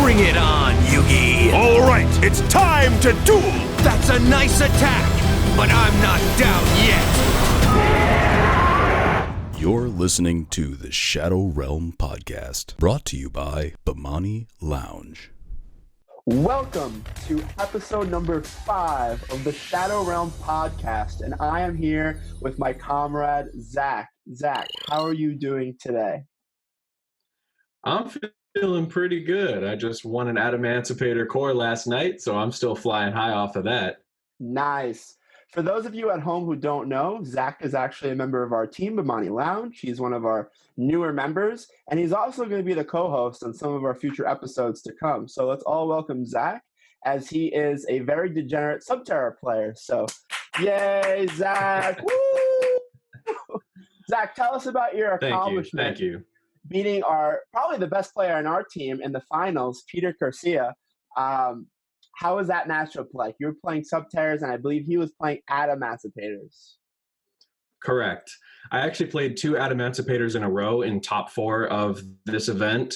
Bring it on, Yugi! All right, it's time to duel! That's a nice attack, but I'm not down yet! You're listening to the Shadow Realm Podcast, brought to you by Bemani Lounge. Welcome to episode number 5 of the Shadow Realm Podcast, and I am here with my comrade, Zach. Zach, how are you doing today? I'm feeling pretty good. I just won an Adamantipator core last night, so I'm still flying high off of that. Nice. For those of you at home who don't know, Zach is actually a member of our team, Bemani Lounge. He's one of our newer members, and he's also going to be the co-host on some of our future episodes to come. So let's all welcome Zach, as he is a very degenerate Subterra player. So, yay, Zach! Woo! Zach, tell us about your accomplishment. Thank you. Beating probably the best player on our team in the finals, Peter Garcia. How was that matchup like? You were playing Subterras, and I believe he was playing Adamantipator's. Correct. I actually played 2 Adamantipator's in a row in top 4 of this event.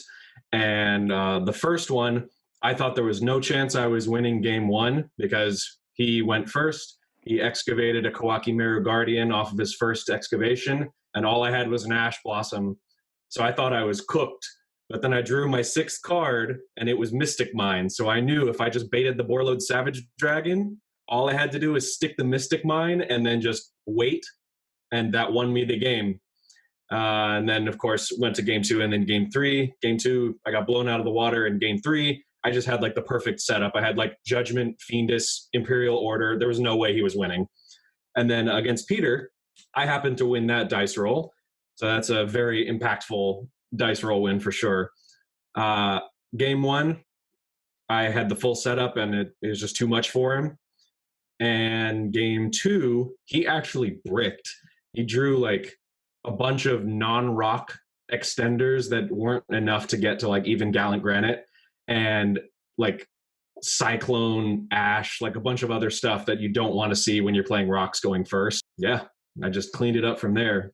And the first one, I thought there was no chance I was winning game 1 because he went first. He excavated a Kawaki Meru Guardian off of his first excavation, and all I had was an Ash Blossom. So I thought I was cooked. But then I drew my 6th card, and it was Mystic Mine. So I knew if I just baited the Borlode Savage Dragon, all I had to do was stick the Mystic Mine and then just wait, and that won me the game. And then, of course, went to game 2 and then game 3. Game 2, I got blown out of the water. In game 3, I just had, like, the perfect setup. I had, like, Judgment, Fiendus, Imperial Order. There was no way he was winning. And then against Peter, I happened to win that dice roll. So that's a very impactful dice roll win for sure. Game 1, I had the full setup and it was just too much for him. And game 2, he actually bricked. He drew like a bunch of non-rock extenders that weren't enough to get to like even Gallant Granite, and like Cyclone Ash, like a bunch of other stuff that you don't want to see when you're playing rocks going first. Yeah, I just cleaned it up from there.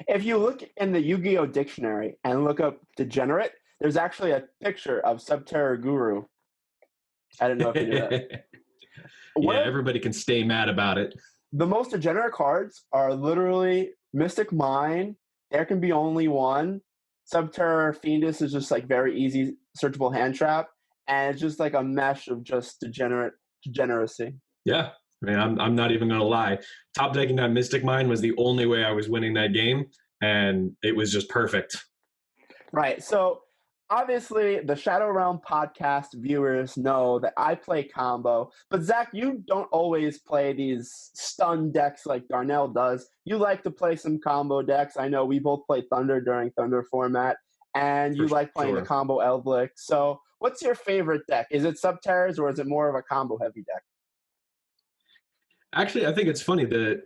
If you look in the Yu-Gi-Oh! Dictionary and look up degenerate, there's actually a picture of Subterra Guru. I didn't know if you knew that. Yeah, everybody can stay mad about it. The most degenerate cards are literally Mystic Mine. There can be only one. Subterra Fiendus is just like very easy searchable hand trap, and it's just like a mesh of just degeneracy. Yeah. I mean, I'm not even going to lie. Top decking that Mystic Mine was the only way I was winning that game, and it was just perfect. Right. So, obviously, the Shadow Realm podcast viewers know that I play combo. But, Zach, you don't always play these stun decks like Darnell does. You like to play some combo decks. I know we both played Thunder during Thunder format, and you like playing the combo Elblick. So, what's your favorite deck? Is it Subterras, or is it more of a combo-heavy deck? Actually, I think it's funny. The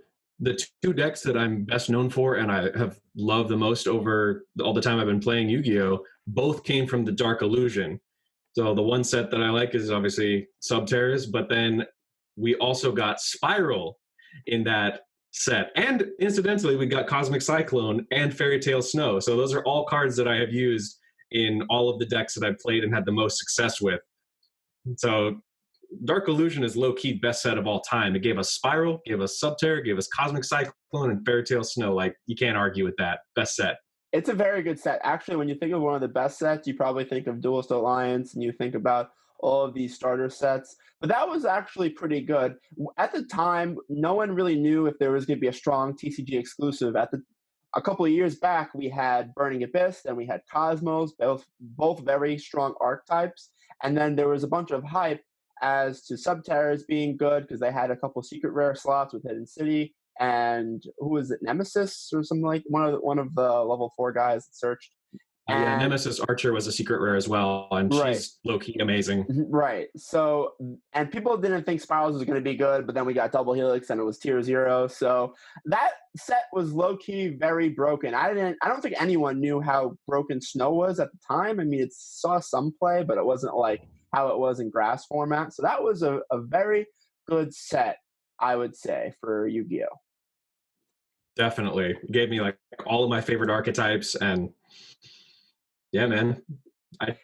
2 decks that I'm best known for and I have loved the most over all the time I've been playing Yu-Gi-Oh! Both came from the Dark Illusion. So the one set that I like is obviously Subterras, but then we also got Spiral in that set. And incidentally, we got Cosmic Cyclone and Fairy Tale Snow. So those are all cards that I have used in all of the decks that I've played and had the most success with. So Dark Illusion is low-key best set of all time. It gave us Spiral, gave us Subterra, gave us Cosmic Cyclone, and Fairy Tale Snow. Like, you can't argue with that. Best set. It's a very good set. Actually, when you think of one of the best sets, you probably think of Duelist Alliance, and you think about all of these starter sets. But that was actually pretty good. At the time, no one really knew if there was going to be a strong TCG exclusive. A couple of years back, we had Burning Abyss, and we had Cosmos, both very strong archetypes. And then there was a bunch of hype as to Subterras being good because they had a couple secret rare slots with Hidden City, and who was it, Nemesis or something, like one of the level 4 guys that searched. Yeah, Nemesis Archer was a secret rare as well, and she's low-key amazing. Right. So, and people didn't think Spirals was going to be good, but then we got Double Helix and it was tier 0. So that set was low-key very broken. I don't think anyone knew how broken Snow was at the time. I mean, it saw some play, but it wasn't like how it was in grass format. So that was a very good set, I would say, for Yu-Gi-Oh! Definitely. It gave me like all of my favorite archetypes, and yeah, man, I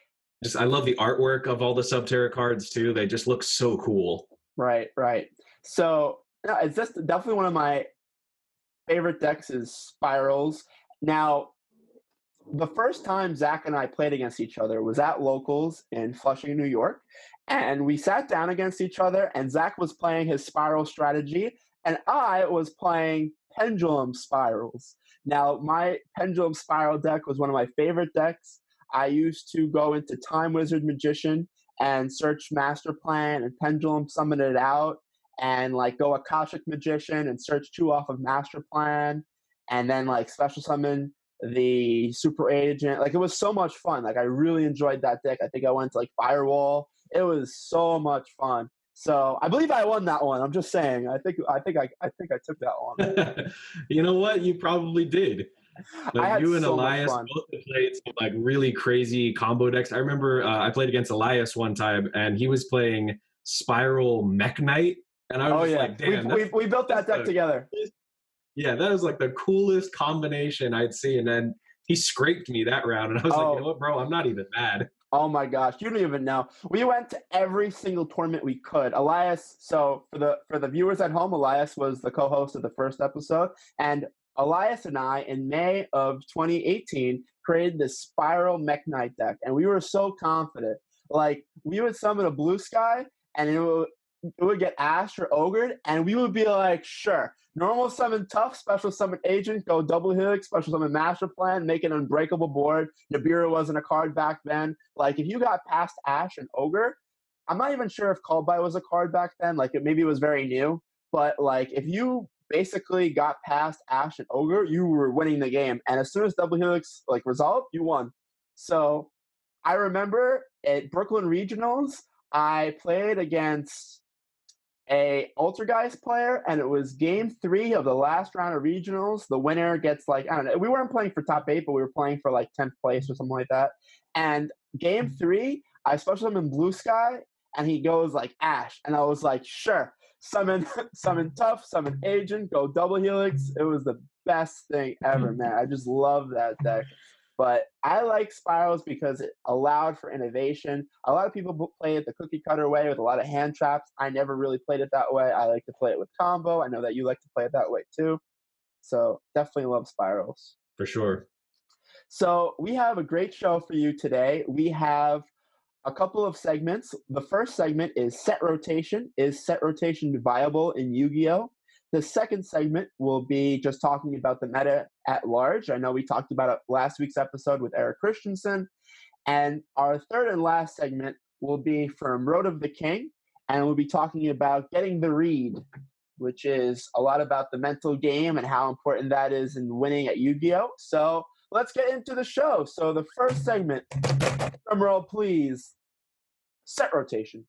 I love the artwork of all the Subterra cards too. They just look so cool. Right, right. So no, it's just definitely one of my favorite decks is Spirals. Now, the first time Zach and I played against each other was at Locals in Flushing, New York. And we sat down against each other, and Zach was playing his Spiral strategy, and I was playing Pendulum Spirals. Now, my Pendulum Spiral deck was one of my favorite decks. I used to go into Time Wizard Magician and search Master Plan and Pendulum summon it out, and like go Akashic Magician and search 2 off of Master Plan, and then like special summon the Super Agent. Like, it was so much fun. Like, I really enjoyed that deck. I think I went to like Firewall. It was so much fun. So I believe I won that one. I'm just saying. I think I took that one. You know what? You probably did. I had You and so Elias much fun. both played some like really crazy combo decks. I remember I played against Elias one time, and he was playing Spiral Mech Knight, and I was just like, "Damn, we built that deck together." Yeah, that was like the coolest combination I'd seen. And then he scraped me that round, and I was like, you know what, bro? I'm not even mad. Oh my gosh, you don't even know. We went to every single tournament we could. Elias, so for the viewers at home, Elias was the co-host of the first episode, and Elias and I, in May of 2018, created this Spiral Mech Knight deck, and we were so confident. Like, we would summon a blue sky, and it would get Ash or Ogred, and we would be like, sure. Normal summon Tough, special summon Agent, go double Helix, special summon Master Plan, make an unbreakable board. Nibiru wasn't a card back then. Like, if you got past Ash and Ogre, I'm not even sure if Called By was a card back then. Like, maybe it was very new. But, like, if you basically got past Ash and Ogre, you were winning the game. And as soon as double Helix, like, resolved, you won. So I remember at Brooklyn Regionals, I played against a Altergeist player, and it was game 3 of the last round of regionals. The winner gets like, I don't know, we weren't playing for top 8, but we were playing for like 10th place or something like that. And game 3, I special him in Blue Sky, and he goes like Ash, and I was like, sure, summon Tough, summon Agent, go double Helix. It was the best thing ever, man. I just love that deck. But I like Spirals because it allowed for innovation. A lot of people play it the cookie cutter way with a lot of hand traps. I never really played it that way. I like to play it with combo. I know that you like to play it that way too. So definitely love Spirals. For sure. So we have a great show for you today. We have a couple of segments. The first segment is set rotation. Is set rotation viable in Yu-Gi-Oh? The second segment will be just talking about the meta at large. I know we talked about it last week's episode with Eric Christensen. And our third and last segment will be from Road of the King, and we'll be talking about getting the read, which is a lot about the mental game and how important that is in winning at Yu-Gi-Oh! So let's get into the show. So the first segment, drum roll please, set rotation.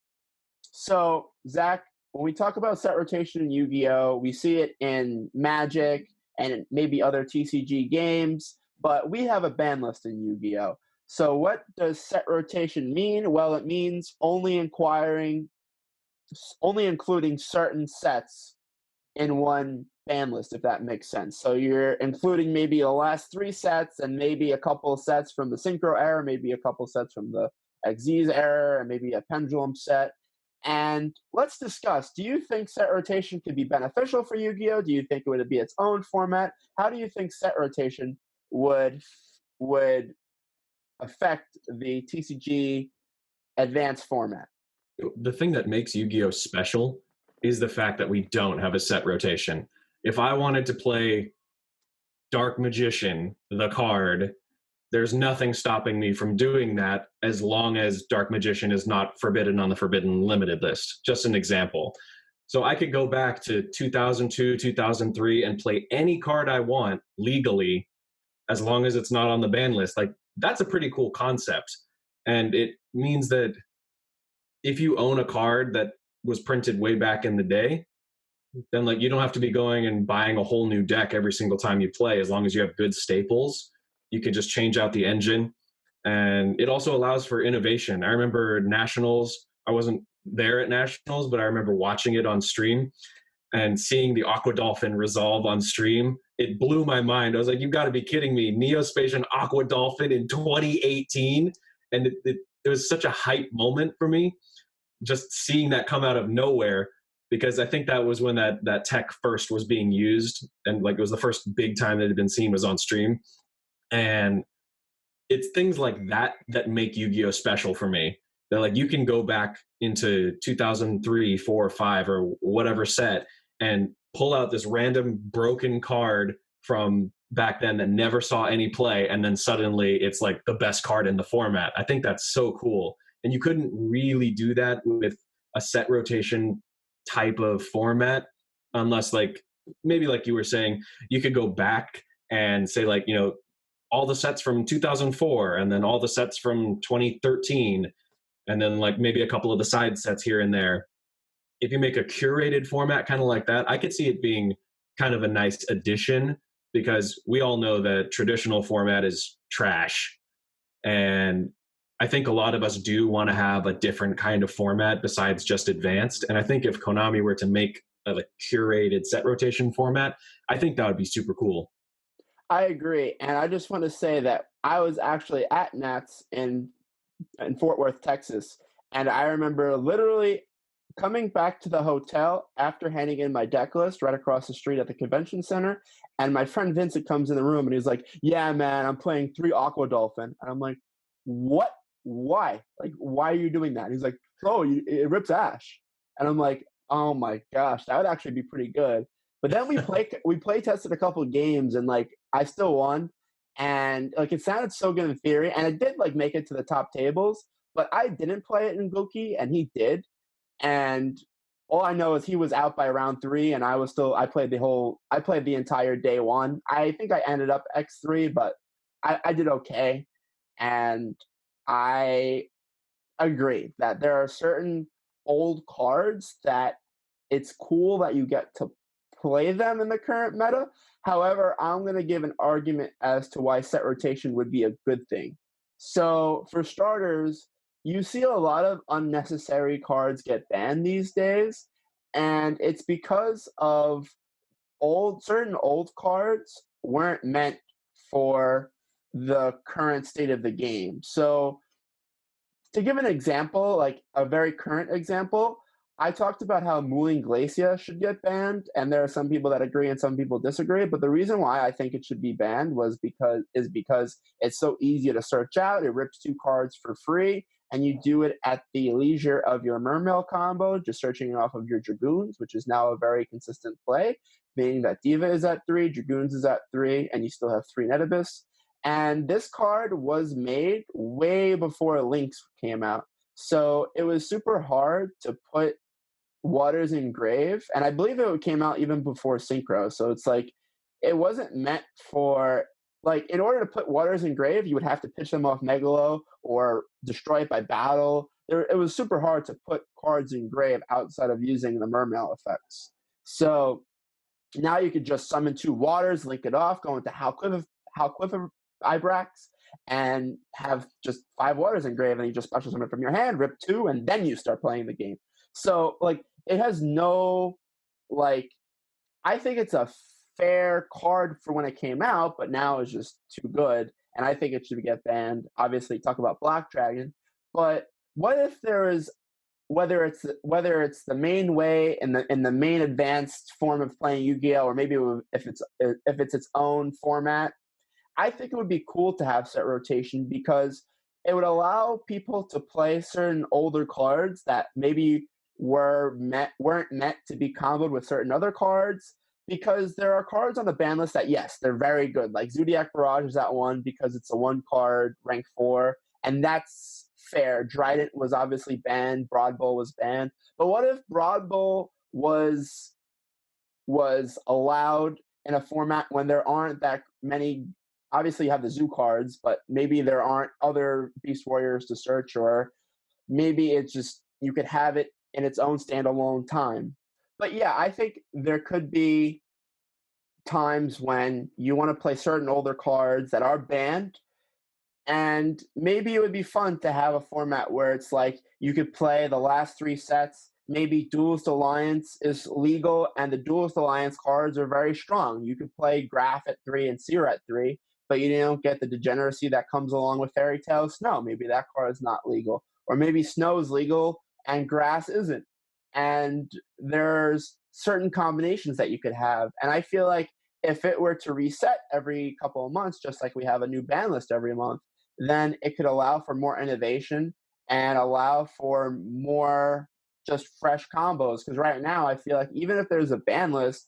So Zach, when we talk about set rotation in Yu-Gi-Oh!, we see it in Magic and maybe other TCG games, but we have a ban list in Yu-Gi-Oh! So what does set rotation mean? Well, it means only including certain sets in one ban list, if that makes sense. So you're including maybe the last 3 sets and maybe a couple of sets from the Synchro era, maybe a couple of sets from the Xyz era, and maybe a Pendulum set. And let's discuss, do you think set rotation could be beneficial for Yu-Gi-Oh? Do you think it would be its own format? How do you think set rotation would affect the TCG advanced format? The thing that makes Yu-Gi-Oh special is the fact that we don't have a set rotation. If I wanted to play Dark Magician, the card, there's nothing stopping me from doing that as long as Dark Magician is not forbidden on the Forbidden Limited list. Just an example. So I could go back to 2002, 2003 and play any card I want legally as long as it's not on the ban list. Like, that's a pretty cool concept. And it means that if you own a card that was printed way back in the day, then like you don't have to be going and buying a whole new deck every single time you play. As long as you have good staples, you can just change out the engine. And it also allows for innovation. I remember Nationals, I wasn't there at Nationals, but I remember watching it on stream and seeing the Aqua Dolphin resolve on stream. It blew my mind. I was like, you've got to be kidding me. Neospatial Aqua Dolphin in 2018. And it was such a hype moment for me, just seeing that come out of nowhere, because I think that was when that tech first was being used, and like it was the first big time that it had been seen was on stream. And it's things like that that make Yu-Gi-Oh special for me. That like you can go back into 2003, 4, 5, or whatever set and pull out this random broken card from back then that never saw any play, and then suddenly it's like the best card in the format. I think that's so cool. And you couldn't really do that with a set rotation type of format unless, like, maybe like you were saying, you could go back and say, like, you know, all the sets from 2004 and then all the sets from 2013 and then like maybe a couple of the side sets here and there. If you make a curated format kind of like that, I could see it being kind of a nice addition, because we all know that traditional format is trash. And I think a lot of us do want to have a different kind of format besides just advanced. And I think if Konami were to make a like curated set rotation format, I think that would be super cool. I agree. And I just want to say that I was actually at Nats in Fort Worth, Texas. And I remember literally coming back to the hotel after handing in my deck list right across the street at the convention center. And my friend Vincent comes in the room and he's like, yeah, man, I'm playing 3 Aqua Dolphin. And I'm like, what? Why? Like, why are you doing that? And he's like, oh, it rips Ash. And I'm like, oh my gosh, that would actually be pretty good. But then we play tested a couple of games and like I still won. And like it sounded so good in theory, and it did like make it to the top tables, but I didn't play it in Goki and he did. And all I know is he was out by round 3 and I played the entire day 1. I think I ended up X3, but I did okay. And I agree that there are certain old cards that it's cool that you get to play them in the current meta. However, I'm going to give an argument as to why set rotation would be a good thing. So, for starters, you see a lot of unnecessary cards get banned these days, and it's because of certain old cards weren't meant for the current state of the game. So, to give an example, like a very current example, I talked about how Mooling Glacia should get banned, and there are some people that agree and some people disagree. But the reason why I think it should be banned is because it's so easy to search out. It rips 2 cards for free, and you do it at the leisure of your Mermail combo, just searching it off of your Dragoons, which is now a very consistent play, meaning that Diva is at 3, Dragoons is at 3, and you still have 3 Netabus. And this card was made way before Lynx came out. So it was super hard to put Waters Engrave, and I believe it came out even before Synchro. So it's like it wasn't meant for, like, in order to put Waters Engrave, you would have to pitch them off Megalo or destroy it by battle. It was super hard to put cards in grave outside of using the Mermail effects. So now you could just summon 2 Waters, link it off, go into Halquifer Ibrax, and have just 5 Waters Engrave, and you just special summon from your hand, rip 2, and then you start playing the game. So, like, it has no, like, I think it's a fair card for when it came out, but now it's just too good, and I think it should get banned. Obviously, talk about Black Dragon, but what if there is, whether it's the main way in the main advanced form of playing Yu-Gi-Oh, or maybe if it's its own format, I think it would be cool to have set rotation, because it would allow people to play certain older cards that maybe weren't meant to be comboed with certain other cards, because there are cards on the ban list that, yes, they're very good. Like Zodiac Barrage is that one because it's a 1 card, rank 4, and that's fair. Drident was obviously banned, Broad Bowl was banned. But what if Broad Bowl was allowed in a format when there aren't that many? Obviously, you have the zoo cards, but maybe there aren't other Beast Warriors to search, or maybe it's just you could have it in its own standalone time. But yeah, I think there could be times when you want to play certain older cards that are banned, and maybe it would be fun to have a format where it's like you could play the last 3 sets. Maybe Duelist Alliance is legal, and the Duelist Alliance cards are very strong. You could play Graph at 3 and Seer at 3, but you don't get the degeneracy that comes along with fairy tale snow. Maybe that card is not legal, or maybe snow is legal and grass isn't. And there's certain combinations that you could have. And I feel like if it were to reset every couple of months, just like we have a new ban list every month, then it could allow for more innovation and allow for more just fresh combos. Because right now, I feel like even if there's a ban list,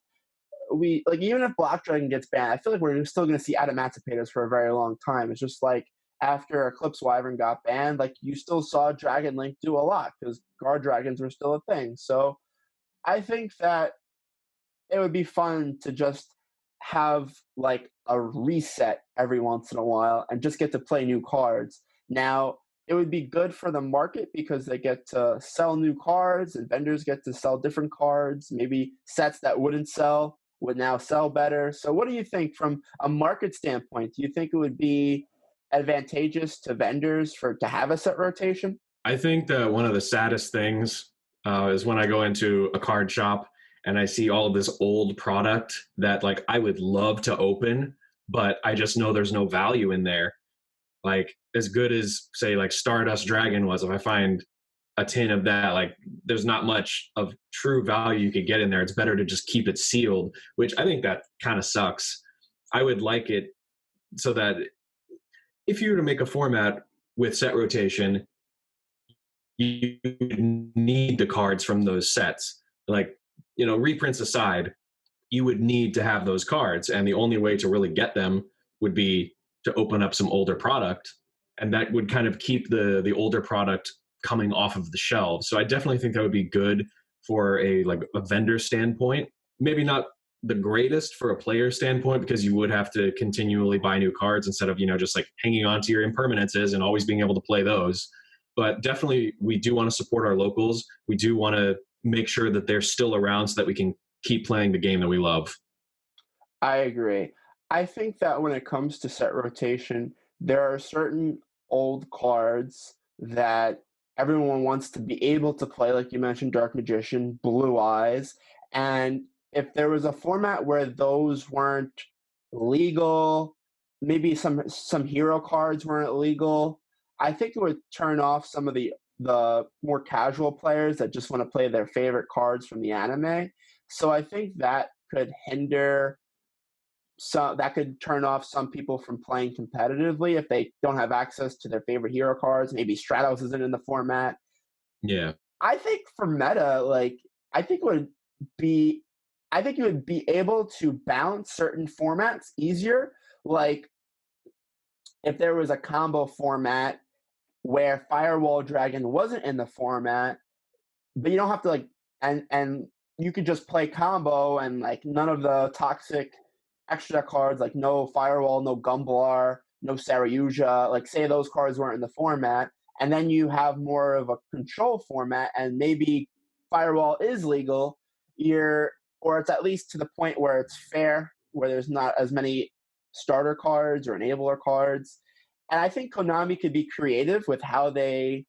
we like even if Black Dragon gets banned, I feel like we're still going to see Adamantipator's for a very long time. It's just like after Eclipse Wyvern got banned, like you still saw Dragon Link do a lot because guard dragons were still a thing. So I think that it would be fun to just have like a reset every once in a while and just get to play new cards. Now, it would be good for the market because they get to sell new cards and vendors get to sell different cards. Maybe sets that wouldn't sell would now sell better. So, what do you think from a market standpoint? Do you think it would be advantageous to vendors to have a set rotation? I think that one of the saddest things is when I go into a card shop and I see all of this old product that like I would love to open, but I just know there's no value in there. Like as good as say like Stardust Dragon was, if I find a tin of that, like there's not much of true value you could get in there. It's better to just keep it sealed, which I think that kind of sucks. I would like it so that if you were to make a format with set rotation, you need the cards from those sets. Like, you know, reprints aside, you would need to have those cards. And the only way to really get them would be to open up some older product. And that would kind of keep the older product coming off of the shelves. So I definitely think that would be good for a vendor standpoint. Maybe not the greatest for a player standpoint because you would have to continually buy new cards instead of, you know, just like hanging on to your impermanences and always being able to play those. But definitely we do want to support our locals. We do want to make sure that they're still around so that we can keep playing the game that we love. I agree. I think that when it comes to set rotation, there are certain old cards that everyone wants to be able to play, like you mentioned, Dark Magician, Blue Eyes. And if there was a format where those weren't legal, maybe some hero cards weren't legal, I think it would turn off some of the more casual players that just want to play their favorite cards from the anime. So I think that could hinder that could turn off some people from playing competitively if they don't have access to their favorite hero cards. Maybe Stratos isn't in the format. Yeah. I think for meta, like I think it would be I think you would be able to balance certain formats easier. Like if there was a combo format where Firewall Dragon wasn't in the format, but you don't have to like and you could just play combo and like none of the toxic extra cards like no Firewall, no Gumblar, no Saryuja, like say those cards weren't in the format, and then you have more of a control format and maybe Firewall is legal, or it's at least to the point where it's fair, where there's not as many starter cards or enabler cards. And I think Konami could be creative with how they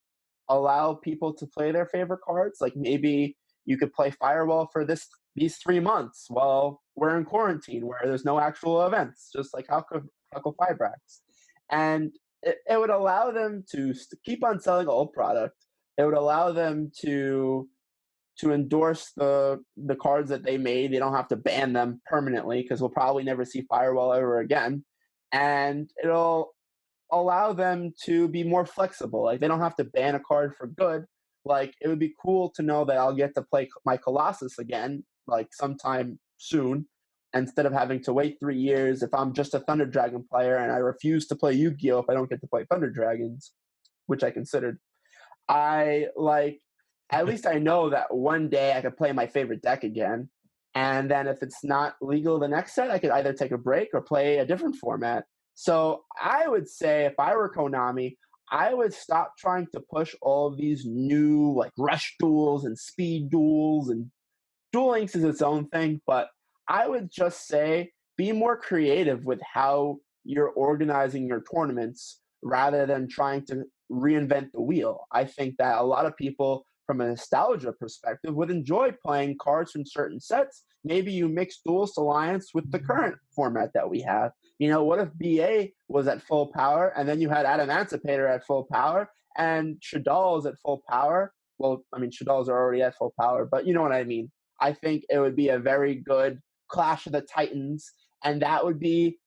allow people to play their favorite cards. Like maybe you could play Firewall for these 3 months while we're in quarantine, where there's no actual events, just like Huckle Fibrax. And it would allow them to keep on selling old product. It would allow them to endorse the cards that they made. They don't have to ban them permanently because we'll probably never see Firewall ever again. And it'll allow them to be more flexible. Like they don't have to ban a card for good. Like it would be cool to know that I'll get to play my Colossus again, like sometime soon, instead of having to wait 3 years if I'm just a Thunder Dragon player and I refuse to play Yu-Gi-Oh! If I don't get to play Thunder Dragons, which I considered. At least I know that one day I could play my favorite deck again. And then if it's not legal the next set, I could either take a break or play a different format. So I would say if I were Konami, I would stop trying to push all of these new like rush duels and speed duels, and Duel Links is its own thing, but I would just say be more creative with how you're organizing your tournaments rather than trying to reinvent the wheel. I think that a lot of people from a nostalgia perspective, would enjoy playing cards from certain sets. Maybe you mix Duelist Alliance with the current format that we have. You know, what if BA was at full power and then you had Emancipator at full power and Shadal is at full power? Well, I mean, Shadals are already at full power, but you know what I mean. I think it would be a very good Clash of the Titans, and that would be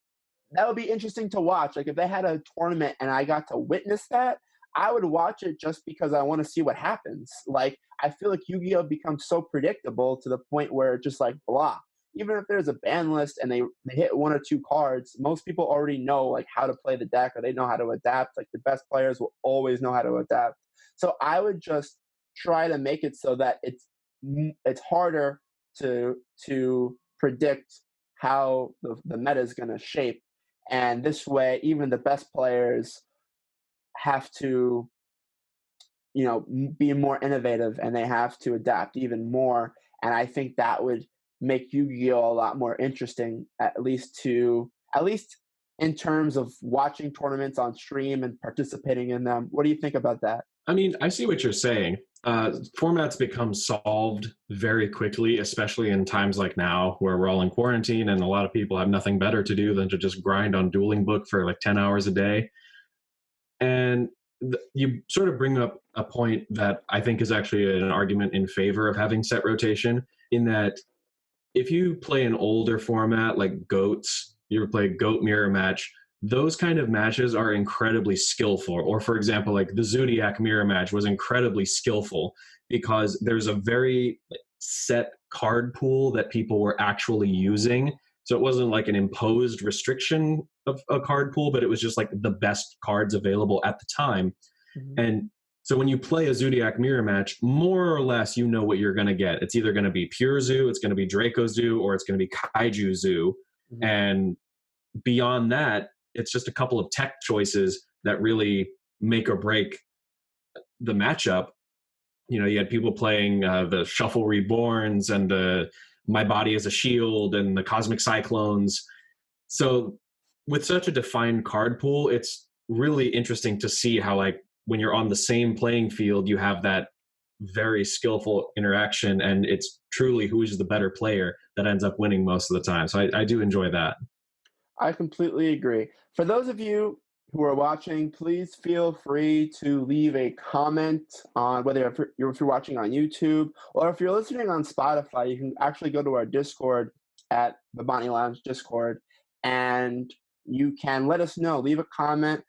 interesting to watch. Like if they had a tournament and I got to witness that, I would watch it just because I want to see what happens. Like I feel like Yu-Gi-Oh becomes so predictable to the point where it's just like blah. Even if there's a ban list and they hit one or two cards, most people already know like how to play the deck or they know how to adapt. Like the best players will always know how to adapt. So I would just try to make it so that it's harder to predict how the meta is going to shape. And this way, even the best players have to, you know, be more innovative and they have to adapt even more. And I think that would make Yu-Gi-Oh a lot more interesting, at least in terms of watching tournaments on stream and participating in them. What do you think about that? I mean, I see what you're saying. Formats become solved very quickly, especially in times like now where we're all in quarantine and a lot of people have nothing better to do than to just grind on Dueling Book for like 10 hours a day. And you sort of bring up a point that I think is actually an argument in favor of having set rotation, in that if you play an older format like GOATs, you ever play Goat Mirror Match, those kind of matches are incredibly skillful. Or for example, like the Zodiac Mirror Match was incredibly skillful because there's a very set card pool that people were actually using. So it wasn't like an imposed restriction of a card pool, but it was just like the best cards available at the time. Mm-hmm. And so when you play a Zodiac Mirror Match, more or less you know what you're going to get. It's either going to be Pure Zoo, it's going to be Draco Zoo, or it's going to be Kaiju Zoo. Mm-hmm. And beyond that, it's just a couple of tech choices that really make or break the matchup. You know, you had people playing the Shuffle Reborns and the My Body as a Shield and the Cosmic Cyclones. So with such a defined card pool, it's really interesting to see how, like, when you're on the same playing field, you have that very skillful interaction, and it's truly who is the better player that ends up winning most of the time. So I do enjoy that. I completely agree. For those of you who are watching, please feel free to leave a comment on whether if you're watching on YouTube or if you're listening on Spotify. You can actually go to our Discord at Bemani Lounge Discord, and you can let us know. Leave a comment,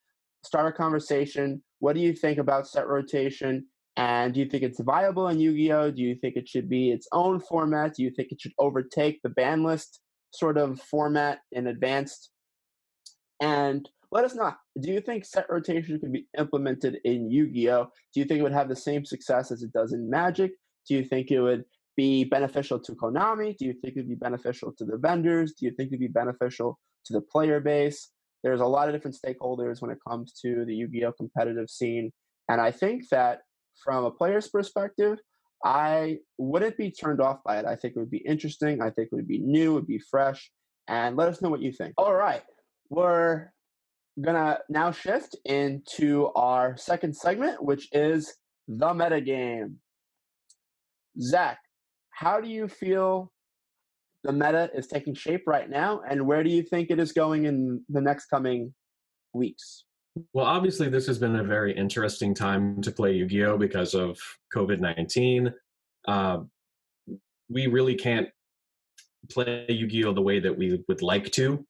start a conversation. What do you think about set rotation? And do you think it's viable in Yu-Gi-Oh? Do you think it should be its own format? Do you think it should overtake the ban list sort of format in advanced? And let us know. Do you think set rotation can be implemented in Yu-Gi-Oh? Do you think it would have the same success as it does in Magic? Do you think it would be beneficial to Konami? Do you think it would be beneficial to the vendors? Do you think it would be beneficial to the player base? There's a lot of different stakeholders when it comes to the Yu-Gi-Oh competitive scene. And I think that from a player's perspective, I wouldn't be turned off by it. I think it would be interesting. I think it would be new, it would be fresh. And let us know what you think. All right. We're going to now shift into our second segment, which is the metagame. Zach, how do you feel the meta is taking shape right now, and where do you think it is going in the next coming weeks? Well, obviously, this has been a very interesting time to play Yu-Gi-Oh! Because of COVID-19. We really can't play Yu-Gi-Oh! The way that we would like to,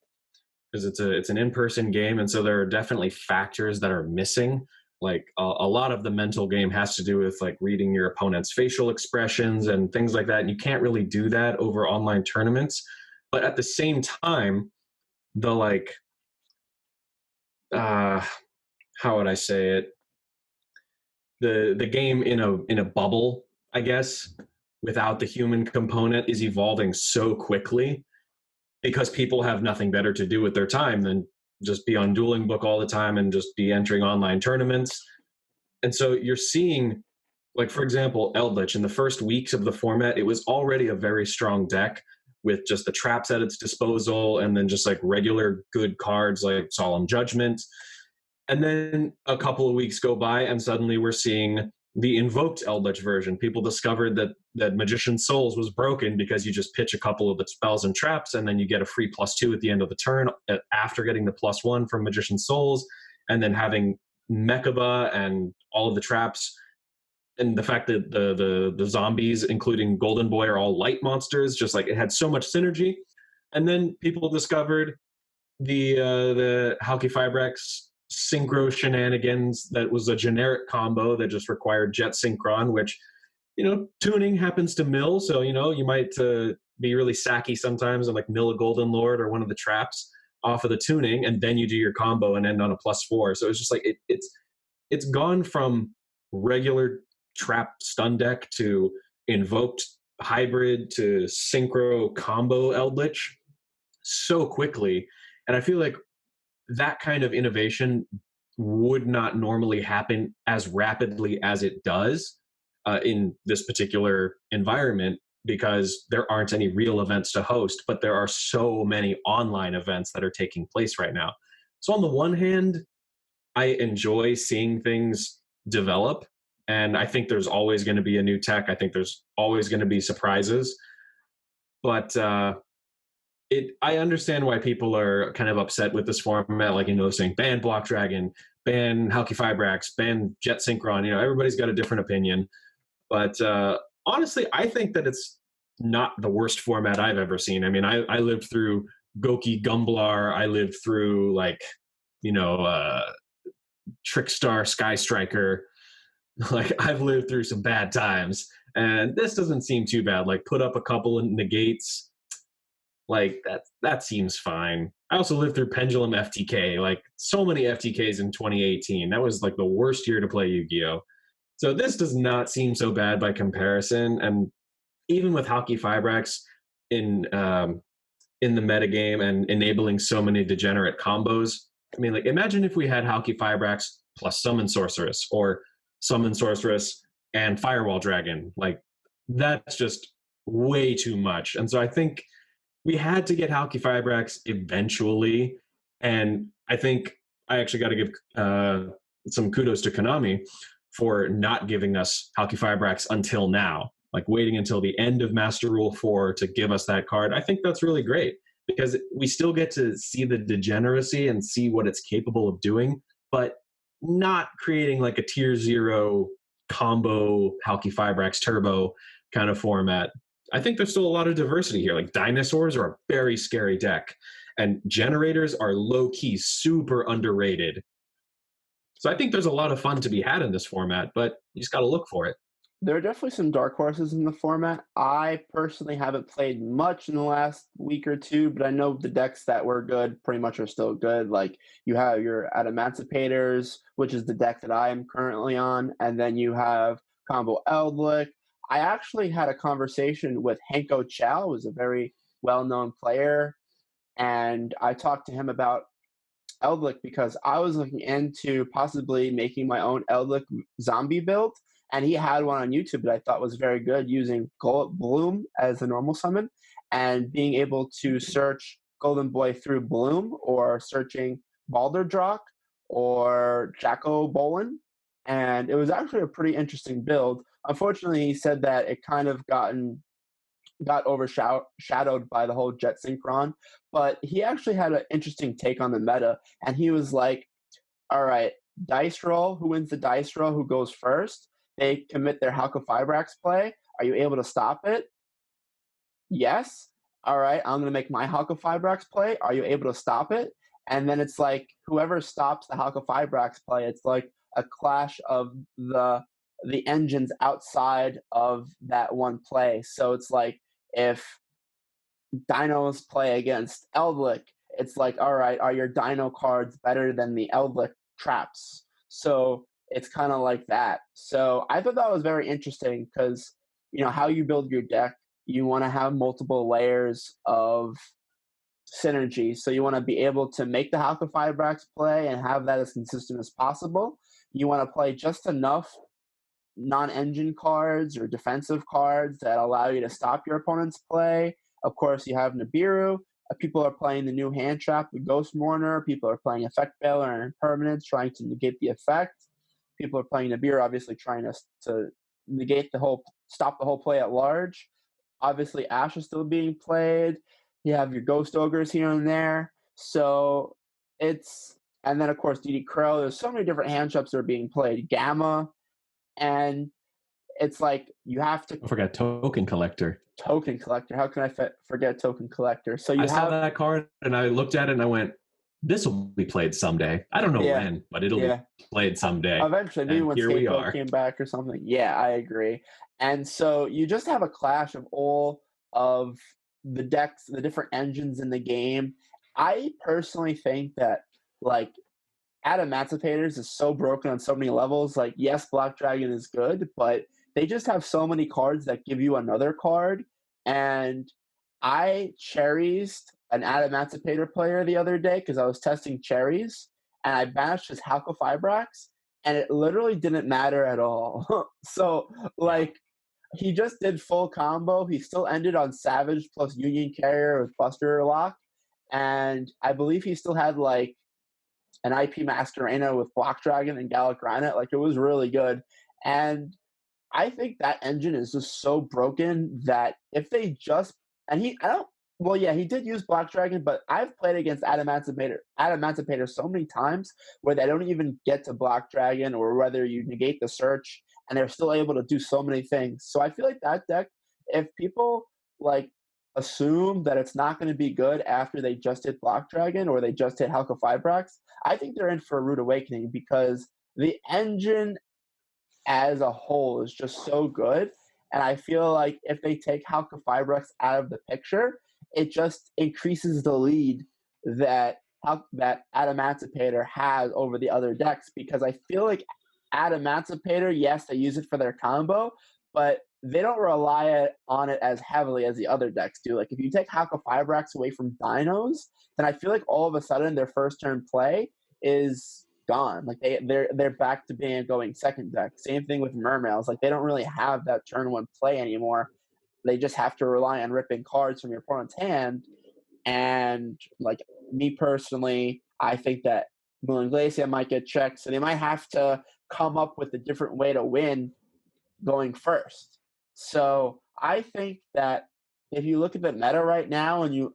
because it's an in-person game, and so there are definitely factors that are missing. Like a lot of the mental game has to do with like reading your opponent's facial expressions and things like that, and you can't really do that over online tournaments. But at the same time, the like how would I say it? The game in a bubble, I guess, without the human component is evolving so quickly because people have nothing better to do with their time than just be on Dueling Book all the time and just be entering online tournaments. And so you're seeing, like, for example, Eldritch, in the first weeks of the format, it was already a very strong deck with just the traps at its disposal and then just like regular good cards like Solemn Judgment. And then a couple of weeks go by and suddenly we're seeing the invoked Eldritch version. People discovered that Magician's Souls was broken because you just pitch a couple of the spells and traps, and then you get a free +2 at the end of the turn after getting the +1 from Magician's Souls, and then having Mechaba and all of the traps, and the fact that the zombies, including Golden Boy, are all light monsters. Just like it had so much synergy. And then people discovered the Halqifibrax synchro shenanigans that was a generic combo that just required jet synchron, which, tuning happens to mill. So, you might be really sacky sometimes and like mill a Golden Lord or one of the traps off of the tuning, and then you do your combo and end on a +4. So it's just like it's gone from regular trap stun deck to invoked hybrid to synchro combo Eldritch so quickly. And I feel like that kind of innovation would not normally happen as rapidly as it does in this particular environment, because there aren't any real events to host, but there are so many online events that are taking place right now. So on the one hand, I enjoy seeing things develop, and I think there's always going to be a new tech. I think there's always going to be surprises, but I understand why people are kind of upset with this format, like, saying ban Block Dragon, ban Halqifibrax, ban Jet Synchron. Everybody's got a different opinion. But honestly, I think that it's not the worst format I've ever seen. I mean, I lived through Goki Gumblar. I lived through, Trickstar Sky Striker. Like, I've lived through some bad times. And this doesn't seem too bad. Like, put up a couple of negates. Like, that seems fine. I also lived through Pendulum FTK, like so many FTKs in 2018. That was like the worst year to play Yu-Gi-Oh! So this does not seem so bad by comparison. And even with Halqifibrax in the metagame and enabling so many degenerate combos, I mean, like, imagine if we had Halqifibrax plus Summon Sorceress, or Summon Sorceress and Firewall Dragon. Like, that's just way too much. And so I think we had to get Halqifibrax eventually, and I think I actually got to give some kudos to Konami for not giving us Halqifibrax until now, like waiting until the end of Master Rule 4 to give us that card. I think that's really great, because we still get to see the degeneracy and see what it's capable of doing, but not creating like a tier 0 combo Halqifibrax Turbo kind of format. I think there's still a lot of diversity here. Like, dinosaurs are a very scary deck, and generators are low-key super underrated. So I think there's a lot of fun to be had in this format, but you just got to look for it. There are definitely some dark horses in the format. I personally haven't played much in the last week or two, but I know the decks that were good pretty much are still good. Like, you have your Adamanticators, which is the deck that I am currently on, and then you have Combo Eldritch. I actually had a conversation with Henko Chow, who's a very well-known player, and I talked to him about Eldritch because I was looking into possibly making my own Eldritch zombie build, and he had one on YouTube that I thought was very good, using Bloom as a normal summon and being able to search Golden Boy through Bloom, or searching Balderdrock or Jacko Bolin, and it was actually a pretty interesting build. Unfortunately, he said that it kind of got overshadowed by the whole Jet Synchron, but he actually had an interesting take on the meta, and he was like, all right, dice roll, who wins the dice roll, who goes first? They commit their Halqifibrax play. Are you able to stop it? Yes. All right, I'm going to make my Halqifibrax play. Are you able to stop it? And then it's like, whoever stops the Halqifibrax play, it's like a clash of the engines outside of that one play. So it's like, if Dinos play against Eldritch, it's like, all right, are your Dino cards better than the Eldritch traps? So it's kind of like that. So I thought that was very interesting, because, how you build your deck, you want to have multiple layers of synergy. So you want to be able to make the Halqifibrax play and have that as consistent as possible. You want to play just enough non-engine cards or defensive cards that allow you to stop your opponent's play. Of course, you have Nibiru. People are playing the new hand trap, the Ghost Mourner. People are playing Effect Veiler and Impermanence, trying to negate the effect. people are playing Nibiru, obviously trying to stop the whole play at large. Obviously, Ash is still being played. You have your Ghost Ogres here and there. So and then of course DD Crow. There's so many different hand traps that are being played. Gamma, and it's like you have to Don't forget Token Collector. Token Collector. How can I forget Token Collector? So I saw that card and I looked at it and I went, this will be played someday. I don't know when, but it'll be played someday. Eventually, maybe when Scapegoat came back or something. Yeah, I agree. And so you just have a clash of all of the decks, the different engines in the game. I personally think that, like, Adamantitators is so broken on so many levels. Like, yes, Black Dragon is good, but they just have so many cards that give you another card. And I cherries an Adamantipator player the other day because I was testing cherries, and I banished his Halqifibrax, and it literally didn't matter at all. So, like, he just did full combo. He still ended on Savage plus Union Carrier with Buster Lock, and I believe he still had, like, an IP Masquerena with Block Dragon and Gallic Granite. Like, it was really good. And I think that engine is just so broken that if they just he did use Black Dragon, but I've played against Adamantipator so many times where they don't even get to Black Dragon, or whether you negate the search and they're still able to do so many things. So I feel like that deck, if people like assume that it's not going to be good after they just hit Black Dragon or they just hit Halqifibrax, I think they're in for a rude awakening, because the engine as a whole is just so good. And I feel like if they take Halqifibrax out of the picture, it just increases the lead that Adamantipator has over the other decks, because I feel like Adamantipator, yes, they use it for their combo, but they don't rely on it as heavily as the other decks do. Like, if you take Halqifibrax away from Dinos, then I feel like all of a sudden their first turn play is gone. Like, they're back to being a going second deck. Same thing with Mermails. Like, they don't really have that turn one play anymore. They just have to rely on ripping cards from your opponent's hand. And, like, me personally, I think that Moon Glacier might get checked, so they might have to come up with a different way to win going first. So I think that if you look at the meta right now, and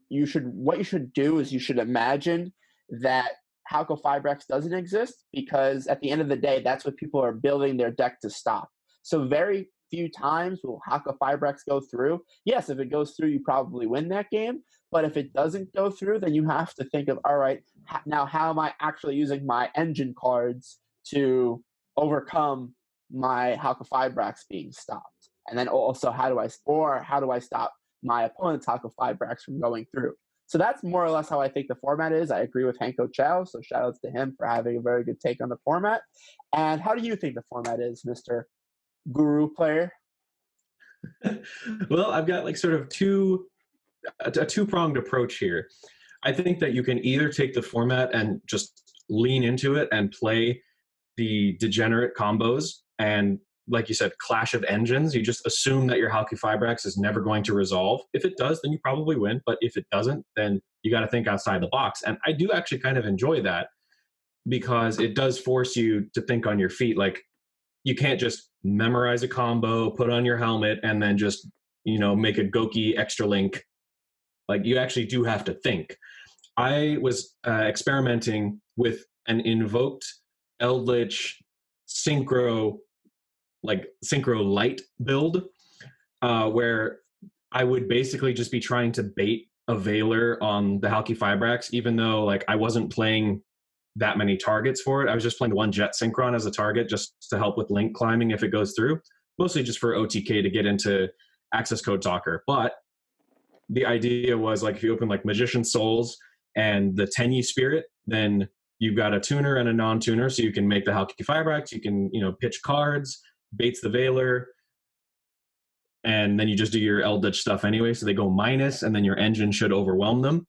what you should do is you should imagine that Halqifibrax doesn't exist, because at the end of the day, that's what people are building their deck to stop. So very few times will Halqifibrax go through. Yes, if it goes through, you probably win that game. But if it doesn't go through, then you have to think of, all right, now how am I actually using my engine cards to overcome my Halqifibrax being stopped? And then also, how do I stop my opponent's Halqifibrax from going through? So that's more or less how I think the format is. I agree with Hanko Chow, so shout-outs to him for having a very good take on the format. And how do you think the format is, Mr. Guru player? Well, I've got like sort of a two-pronged approach here. I think that you can either take the format and just lean into it and play the degenerate combos, and like you said, clash of engines. You just assume that your Halqifibrax is never going to resolve. If it does, then you probably win. But if it doesn't, then you got to think outside the box. And I do actually kind of enjoy that, because it does force you to think on your feet. Like, you can't just memorize a combo, put on your helmet, and then just, make a Goki extra link. Like, you actually do have to think. I was experimenting with an invoked Eldritch Synchro Light build, where I would basically just be trying to bait a Veiler on the Halqifibrax, even though like I wasn't playing that many targets for it. I was just playing one Jet Synchron as a target just to help with link climbing if it goes through, mostly just for OTK to get into access code talker. But the idea was, like, if you open like Magician Souls and the Tenyi Spirit, then you've got a tuner and a non-tuner, so you can make the Halqifibrax, you can, pitch cards, baits the Veiler, and then you just do your Eldritch stuff anyway, so they go minus, and then your engine should overwhelm them.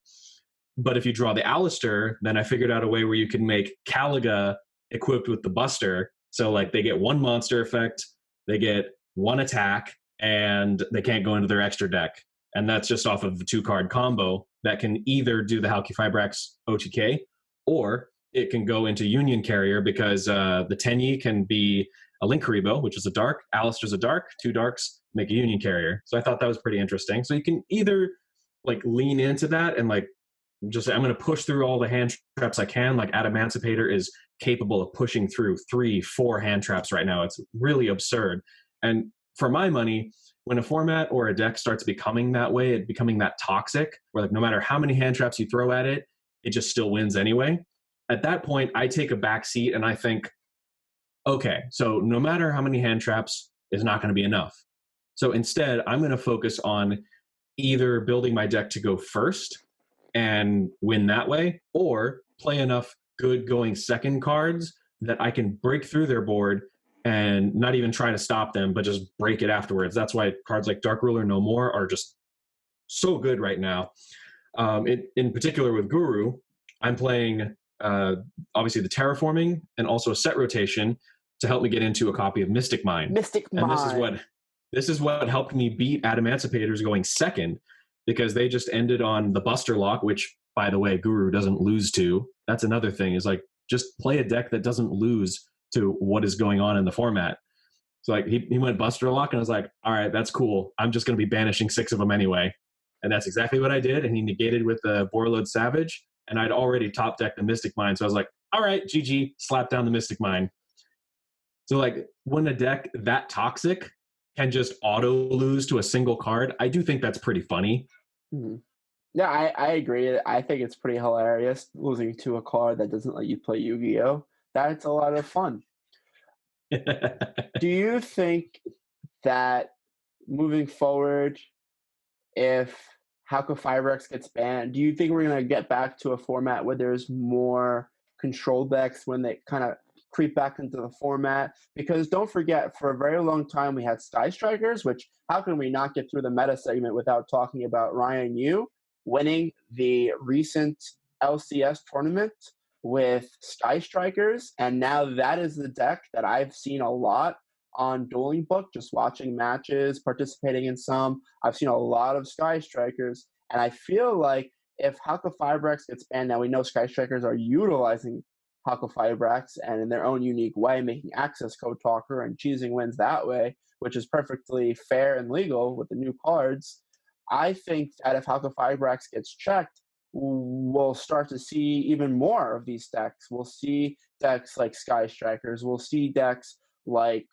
But if you draw the Alistair, then I figured out a way where you can make Caliga equipped with the Buster, so like they get one monster effect, they get one attack, and they can't go into their extra deck. And that's just off of the 2-card combo that can either do the Halqifibrax OTK, or it can go into Union Carrier because the Tenyi can be a Link Karibo, which is a dark. Alistair's a dark. 2 darks make a Union Carrier. So I thought that was pretty interesting. So you can either like lean into that and like just I'm going to push through all the hand traps I can. Like Adamancipator is capable of pushing through 3-4 hand traps right now. It's really absurd. And for my money, when a format or a deck starts becoming that way, it becoming that toxic, where like no matter how many hand traps you throw at it, it just still wins anyway. At that point, I take a back seat and I think, okay, so no matter how many hand traps is not going to be enough. So instead, I'm going to focus on either building my deck to go first and win that way, or play enough good going second cards that I can break through their board and not even try to stop them, but just break it afterwards. That's why cards like Dark Ruler No More are just so good right now. In particular with Guru, I'm playing obviously the terraforming and also a set rotation to help me get into a copy of Mystic Mine. And this is what helped me beat Adamancipators going second, because they just ended on the Buster Lock, which, by the way, Guru doesn't lose to. That's another thing, is like just play a deck that doesn't lose to what is going on in the format. So like he went Buster Lock, and I was like, all right, that's cool. I'm just going to be banishing 6 of them anyway. And that's exactly what I did. And he negated with the Borreload Savage, and I'd already top decked the Mystic Mine. So I was like, all right, GG, slap down the Mystic Mine. So like when a deck that toxic can just auto lose to a single card, I do think that's pretty funny. Mm-hmm. Yeah, I agree. I think it's pretty hilarious losing to a card that doesn't let you play Yu-Gi-Oh! That's a lot of fun. Do you think that moving forward, if Haka Firex gets banned, do you think we're going to get back to a format where there's more control decks when they kind of creep back into the format? Because don't forget, for a very long time we had Sky Strikers, which how can we not get through the meta segment without talking about Ryan Yu winning the recent LCS tournament with Sky Strikers, and now that is the deck that I've seen a lot on Dueling Book, just watching matches, participating in some. I've seen a lot of Sky Strikers, and I feel like if Haka Firebrax gets banned, now we know Sky Strikers are utilizing Haka Firebrax and in their own unique way, making access code talker and cheesing wins that way, which is perfectly fair and legal with the new cards. I think that if Haka Firebrax gets checked, we'll start to see even more of these decks. We'll see decks like Sky Strikers. We'll see decks like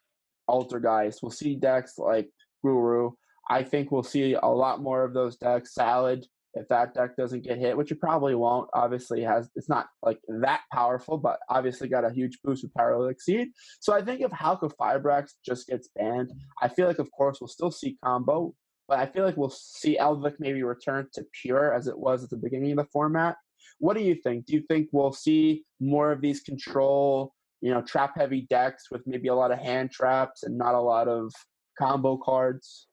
Altergeist. We'll see decks like Guru. I think we'll see a lot more of those decks. Salad, if that deck doesn't get hit, which it probably won't. Obviously, it's not like that powerful, but obviously got a huge boost with Paralytic Seed. So I think if Haka Firebrax just gets banned, I feel like, of course, we'll still see combo, but I feel like we'll see Elvic maybe return to pure as it was at the beginning of the format. What do you think? Do you think we'll see more of these control, trap-heavy decks with maybe a lot of hand traps and not a lot of combo cards?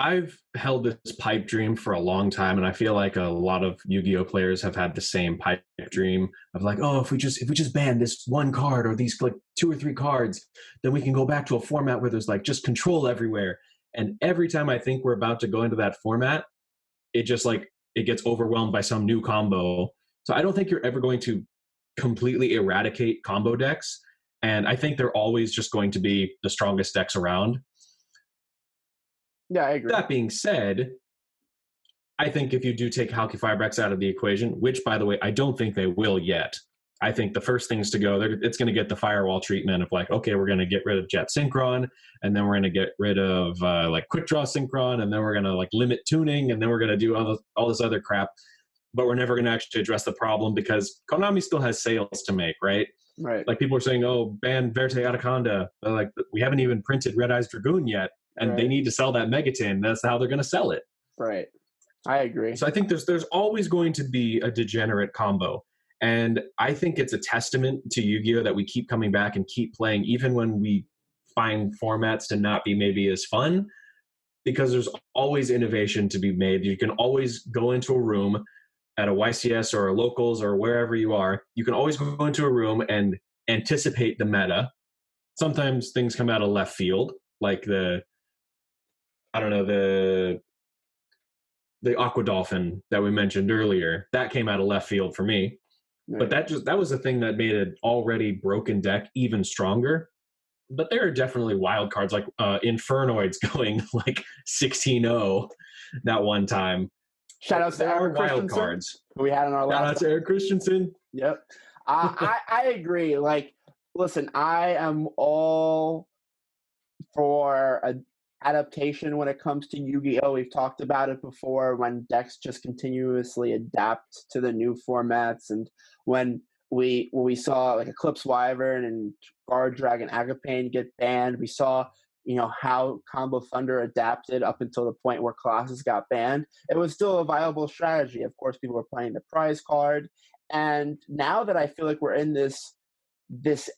I've held this pipe dream for a long time, and I feel like a lot of Yu-Gi-Oh players have had the same pipe dream of like, oh, if we just ban this one card or these like 2 or 3 cards, then we can go back to a format where there's like just control everywhere. And every time I think we're about to go into that format, it just like it gets overwhelmed by some new combo. So I don't think you're ever going to completely eradicate combo decks, and I think they're always just going to be the strongest decks around. Yeah, I agree. That being said, I think if you do take Haka Firebrax out of the equation, which, by the way, I don't think they will yet, I think the first things to go, it's going to get the firewall treatment of like, okay, we're going to get rid of Jet Synchron, and then we're going to get rid of like Quick Draw Synchron, and then we're going to like limit tuning, and then we're going to do all this other crap. But we're never going to actually address the problem because Konami still has sales to make, right? Right. Like people are saying, oh, ban Verte Anaconda. But like we haven't even printed Red Eyes Dragoon yet. And they need to sell that Megatin. That's how they're going to sell it. Right. I agree. So I think there's always going to be a degenerate combo. And I think it's a testament to Yu-Gi-Oh! That we keep coming back and keep playing, even when we find formats to not be maybe as fun, because there's always innovation to be made. You can always go into a room at a YCS or a locals or wherever you are. You can always go into a room and anticipate the meta. Sometimes things come out of left field, like the Aqua Dolphin that we mentioned earlier. That came out of left field for me. But that was the thing that made an already broken deck even stronger. But there are definitely wild cards like Infernoids going like 16-0 that one time. Shout out to There are Eric wild Christensen, cards. who we had in our Shout last. out to Eric Christensen. Yep. I agree. Like, listen, I am all for an adaptation when it comes to Yu-Gi-Oh! We've talked about it before, when decks just continuously adapt to the new formats, and when we saw like Eclipse Wyvern and Guard Dragon Agapane get banned, we saw how Combo Thunder adapted up until the point where Colossus got banned. It was still a viable strategy. Of course, people were playing the prize card, and now that I feel like we're in this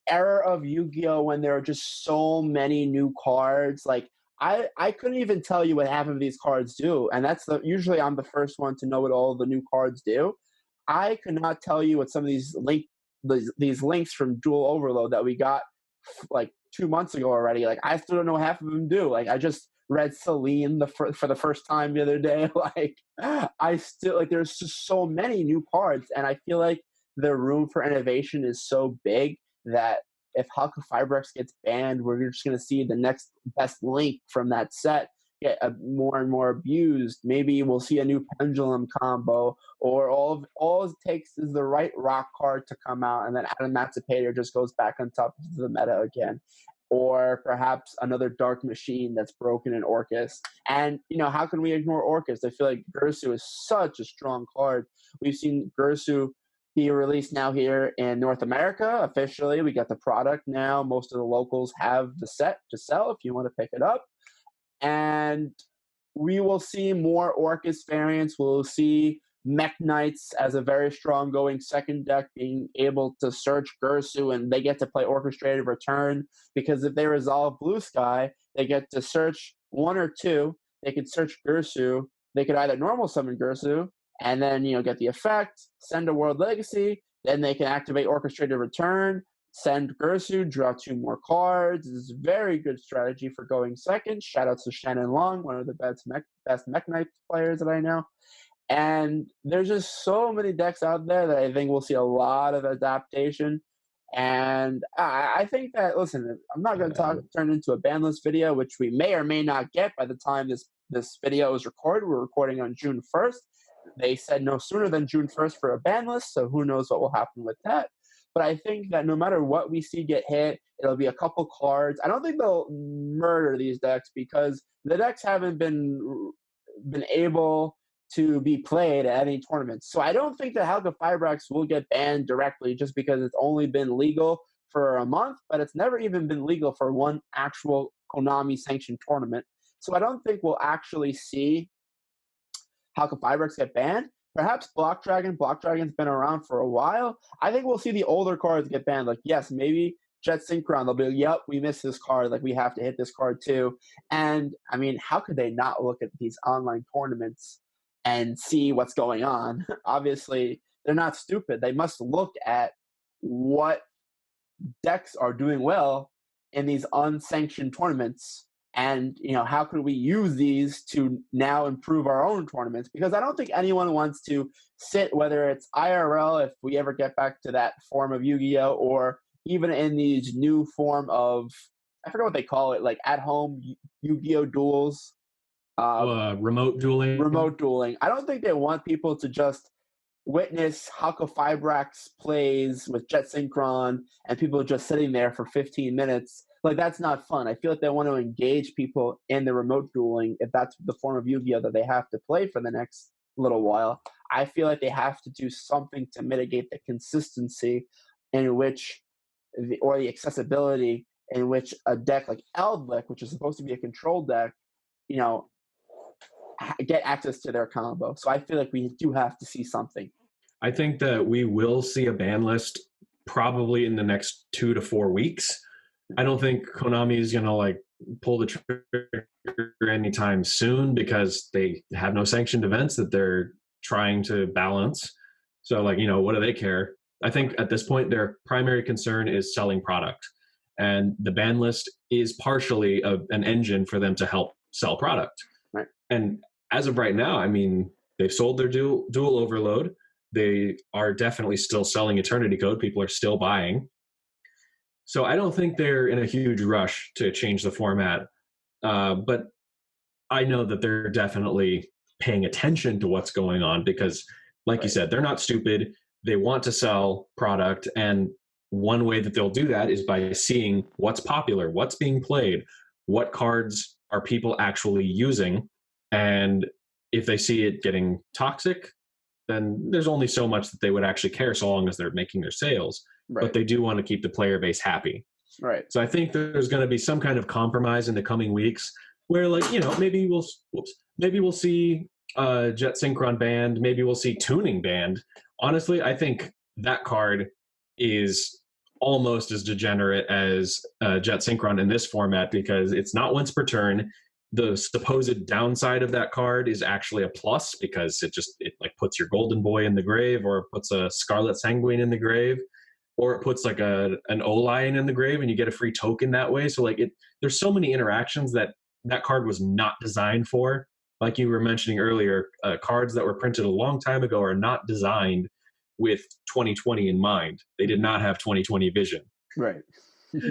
era of Yu-Gi-Oh! When there are just so many new cards, like I couldn't even tell you what half of these cards do, and usually I'm the first one to know what all the new cards do. I could not tell you what some of these links from Dual Overload that we got like 2 months ago already. Like, I still don't know half of them do. Like, I just read Celine for the first time the other day. Like, I still, like, there's just so many new cards, and I feel like the room for innovation is so big that if Hulk of Fibrex gets banned, we're just going to see the next best link from that set get more and more abused. Maybe we'll see a new Pendulum combo, or all it takes is the right rock card to come out, and then Emancipator just goes back on top of the meta again. Or perhaps another Dark Machine that's broken in Orcus. And, how can we ignore Orcus? I feel like Gersu is such a strong card. We've seen Gersu be released now here in North America officially. We got the product now. Most of the locals have the set to sell if you want to pick it up. And we will see more Orcus variants. We'll see Mech Knights as a very strong going second deck being able to search Gersu, and they get to play Orchestrated Return, because if they resolve Blue Sky, they get to search one or two. They could search Gersu. They could either normal summon Gersu and then get the effect, send a World Legacy, then they can activate Orchestrated Return, send Gersu, draw 2 more cards. This is a very good strategy for going second. Shout out to Shannon Long, one of the best Mech Knight players that I know. And there's just so many decks out there that I think we'll see a lot of adaptation. And I think that, listen, I'm not going to turn into a ban list video, which we may or may not get by the time this video is recorded. We're recording on June 1st. They said no sooner than June 1st for a ban list, so who knows what will happen with that. But I think that no matter what we see get hit, it'll be a couple cards. I don't think they'll murder these decks, because the decks haven't been able to be played at any tournaments. So I don't think that Hulk of Fibrex will get banned directly just because it's only been legal for a month, but it's never even been legal for one actual Konami-sanctioned tournament. So I don't think we'll actually see Hulk of Fibrex get banned. Perhaps Block Dragon. Block Dragon's been around for a while. I think we'll see the older cards get banned. Like, yes, maybe Jet Synchron. They'll be like, yep, we missed this card. Like, we have to hit this card too. And, I mean, how could they not look at these online tournaments and see what's going on? Obviously, they're not stupid. They must look at what decks are doing well in these unsanctioned tournaments, and how can we use these to now improve our own tournaments? Because I don't think anyone wants to sit, whether it's IRL, if we ever get back to that form of Yu-Gi-Oh, or even in these new form of, I forget what they call it, like at-home Yu-Gi-Oh duels. Remote dueling. Remote dueling. I don't think they want people to just witness Hulk of Fibrex plays with Jet Synchron and people just sitting there for 15 minutes. Like, that's not fun. I feel like they want to engage people in the remote dueling, if that's the form of Yu-Gi-Oh that they have to play for the next little while. I feel like they have to do something to mitigate the consistency in which, or the accessibility in which a deck like Eldlick, which is supposed to be a control deck, get access to their combo. So I feel like we do have to see something. I think that we will see a ban list probably in the next 2 to 4 weeks. I don't think Konami is going to pull the trigger anytime soon, because they have no sanctioned events that they're trying to balance. So what do they care? I think at this point, their primary concern is selling product. And the ban list is partially an engine for them to help sell product. Right. And as of right now, I mean, they've sold their dual overload. They are definitely still selling Eternity Code. People are still buying. So I don't think they're in a huge rush to change the format. But I know that they're definitely paying attention to what's going on because, like you said, they're not stupid. They want to sell product. And one way that they'll do that is by seeing what's popular, what's being played, what cards are people actually using. And if they see it getting toxic, then there's only so much that they would actually care so long as they're making their sales. Right. But they do want to keep the player base happy. Right. So I think there's going to be some kind of compromise in the coming weeks where, like, you know, maybe we'll see Jet Synchron banned, maybe we'll see Tuning banned. Honestly, I think that card is almost as degenerate as Jet Synchron in this format because it's not once per turn. The supposed downside of that card is actually a plus because it like puts your Golden Boy in the grave, or it puts a Scarlet Sanguine in the grave, or it puts like an O-Lion in the grave and you get a free token that way. So like there's so many interactions that card was not designed for. Like you were mentioning earlier, cards that were printed a long time ago are not designed with 2020 in mind. They did not have 2020 vision. Right.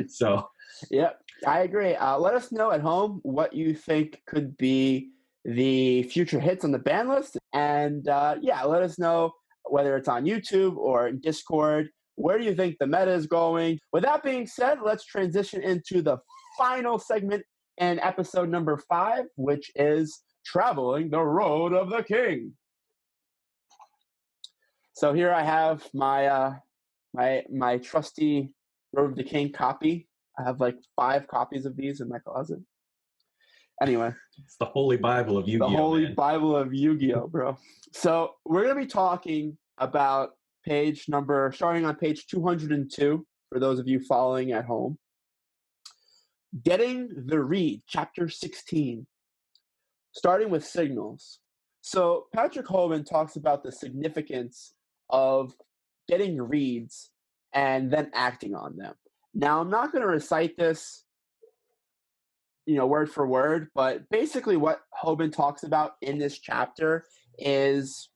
So yeah, I agree. Let us know at home what you think could be the future hits on the ban list. And let us know whether it's on YouTube or Discord. Where do you think the meta is going? With that being said, let's transition into the final segment in episode number 5, which is Traveling the Road of the King. So here I have my my trusty Road of the King copy. I have like 5 copies of these in my closet. Anyway. It's the Holy Bible of Yu-Gi-Oh! The Holy man. Bible of Yu-Gi-Oh! Bro. So we're going to be talking about starting on page 202, for those of you following at home. Getting the Read, chapter 16. Starting with signals. So Patrick Hoban talks about the significance of getting reads and then acting on them. Now, I'm not going to recite this, word for word, but basically what Hoban talks about in this chapter is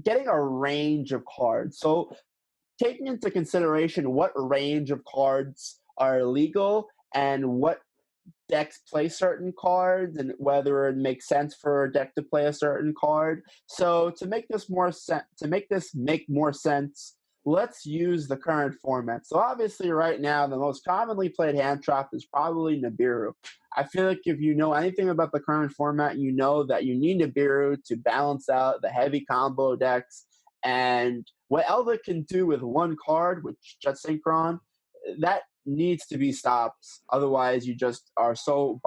getting a range of cards. So taking into consideration what range of cards are legal and what decks play certain cards and whether it makes sense for a deck to play a certain card. So to make this make more sense, let's use the current format. So obviously right now, the most commonly played hand trap is probably Nibiru. I feel like if you know anything about the current format, you know that you need Nibiru to balance out the heavy combo decks. And what Elva can do with one card, which Jet Synchron, that needs to be stopped. Otherwise, you just are so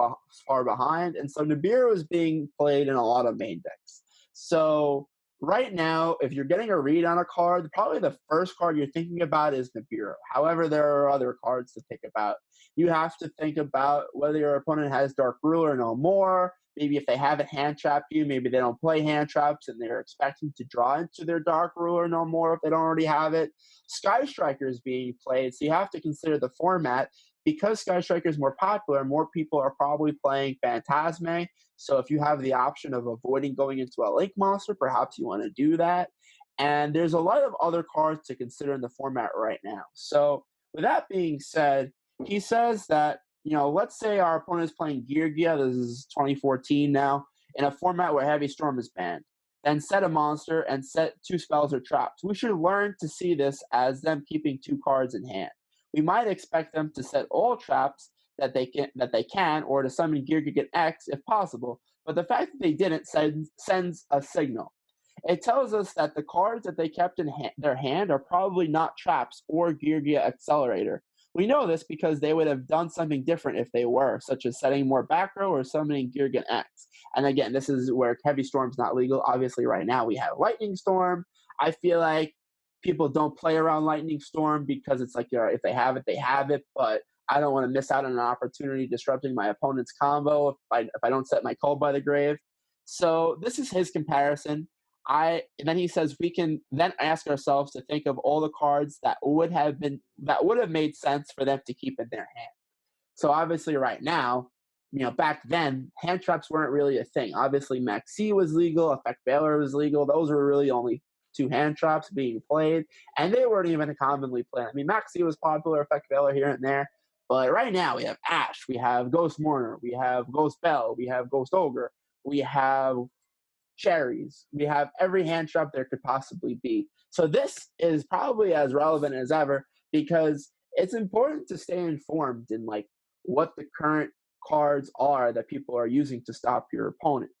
far behind. And so Nibiru is being played in a lot of main decks. So right now, if you're getting a read on a card, probably the first card you're thinking about is Nibiru. However, there are other cards to think about. You have to think about whether your opponent has Dark Ruler or no more. Maybe if they haven't hand trapped you, maybe they don't play hand traps and they're expecting to draw into their Dark Ruler no more if they don't already have it. Sky Striker is being played, so you have to consider the format. Because Sky Striker is more popular, more people are probably playing Phantasme. So if you have the option of avoiding going into a Link monster, perhaps you want to do that. And there's a lot of other cards to consider in the format right now. So with that being said, he says that, let's say our opponent is playing Gear. This is 2014 now, in a format where Heavy Storm is banned. Then set a monster and set 2 spells or traps. We should learn to see this as them keeping 2 cards in hand. We might expect them to set all traps that they can, or to summon Gear X if possible. But the fact that they didn't sends a signal. It tells us that the cards that they kept in their hand are probably not traps or Gear Accelerator. We know this because they would have done something different if they were, such as setting more back row or summoning Gear X. And again, this is where Heavy Storm's not legal. Obviously, right now we have Lightning Storm. I feel like people don't play around Lightning Storm because it's like, if they have it, they have it. But I don't want to miss out on an opportunity disrupting my opponent's combo if I don't set my Cold by the Grave. So this is his comparison. And then he says we can then ask ourselves to think of all the cards that would have made sense for them to keep in their hand. So obviously right now, back then, hand traps weren't really a thing. Obviously, Maxi was legal, Effect Veiler was legal. Those were really only two hand traps being played, and they weren't even commonly played. I mean, Maxi was popular, Effect Veiler here and there, but right now we have Ash, we have Ghost Mourner, we have Ghost Bell, we have Ghost Ogre, we have Cherries, we have every hand trap there could possibly be. So this is probably as relevant as ever because it's important to stay informed in like what the current cards are that people are using to stop your opponent.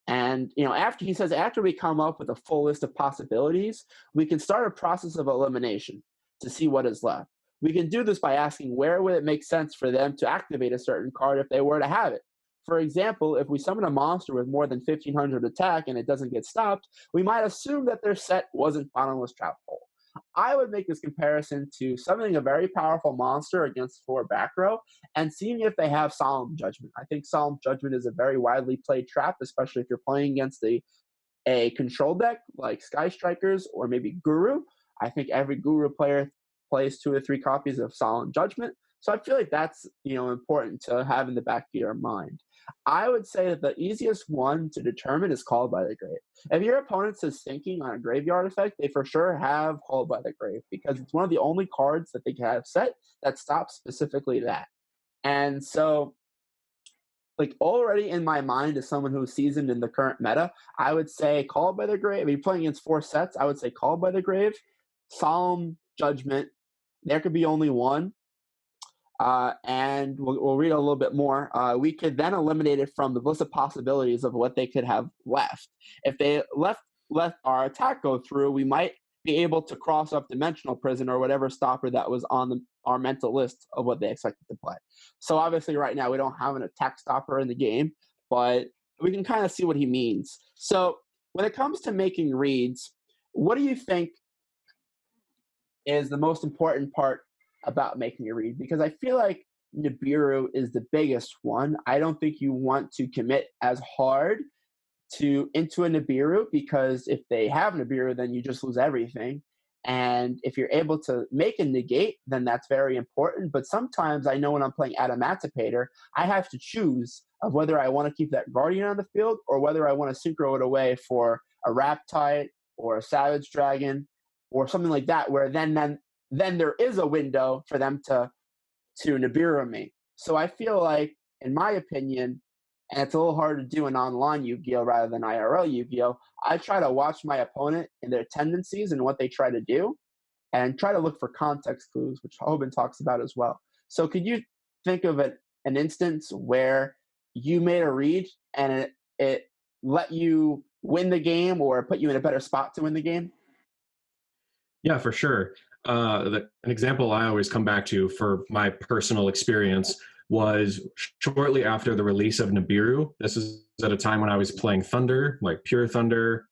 And after we come up with a full list of possibilities, we can start a process of elimination to see what is left. We can do this by asking where would it make sense for them to activate a certain card if they were to have it. For example, if we summon a monster with more than 1500 attack and it doesn't get stopped, we might assume that their set wasn't Bottomless Trap Hole. I would make this comparison to summoning a very powerful monster against 4 back row and seeing if they have Solemn Judgment. I think Solemn Judgment is a very widely played trap, especially if you're playing against a control deck like Sky Strikers or maybe Guru. I think every Guru player plays 2 or 3 copies of Solemn Judgment. So I feel like that's important to have in the back of your mind. I would say that the easiest one to determine is Called by the Grave. If your opponent is thinking on a graveyard effect, they for sure have Called by the Grave because it's one of the only cards that they can have set that stops specifically that. And so, like already in my mind as someone who's seasoned in the current meta, I would say Called by the Grave. If you're playing against 4 sets, I would say Called by the Grave, Solemn Judgment. There could be only one. And we'll read a little bit more. We could then eliminate it from the list of possibilities of what they could have left. If they let our attack go through, we might be able to cross up Dimensional Prison or whatever stopper that was on our mental list of what they expected to play. So obviously right now we don't have an attack stopper in the game, but we can kind of see what he means. So when it comes to making reads, what do you think is the most important part about making a read? Because I feel like Nibiru is the biggest one. I don't think you want to commit as hard into a Nibiru because if they have Nibiru, then you just lose everything. And if you're able to make a negate, then that's very important. But sometimes I know when I'm playing Adamantipator, I have to choose of whether I want to keep that Guardian on the field or whether I want to synchro it away for a Raptide or a Savage Dragon or something like that, where then there is a window for them to Nibiru me. So I feel like, in my opinion, and it's a little hard to do in online Yu-Gi-Oh! Rather than IRL Yu-Gi-Oh!, I try to watch my opponent and their tendencies and what they try to do and try to look for context clues, which Hoban talks about as well. So could you think of an instance where you made a read and it let you win the game or put you in a better spot to win the game? Yeah, for sure. An example I always come back to for my personal experience was shortly after the release of Nibiru. This is at a time when I was playing Thunder, like pure Thunder.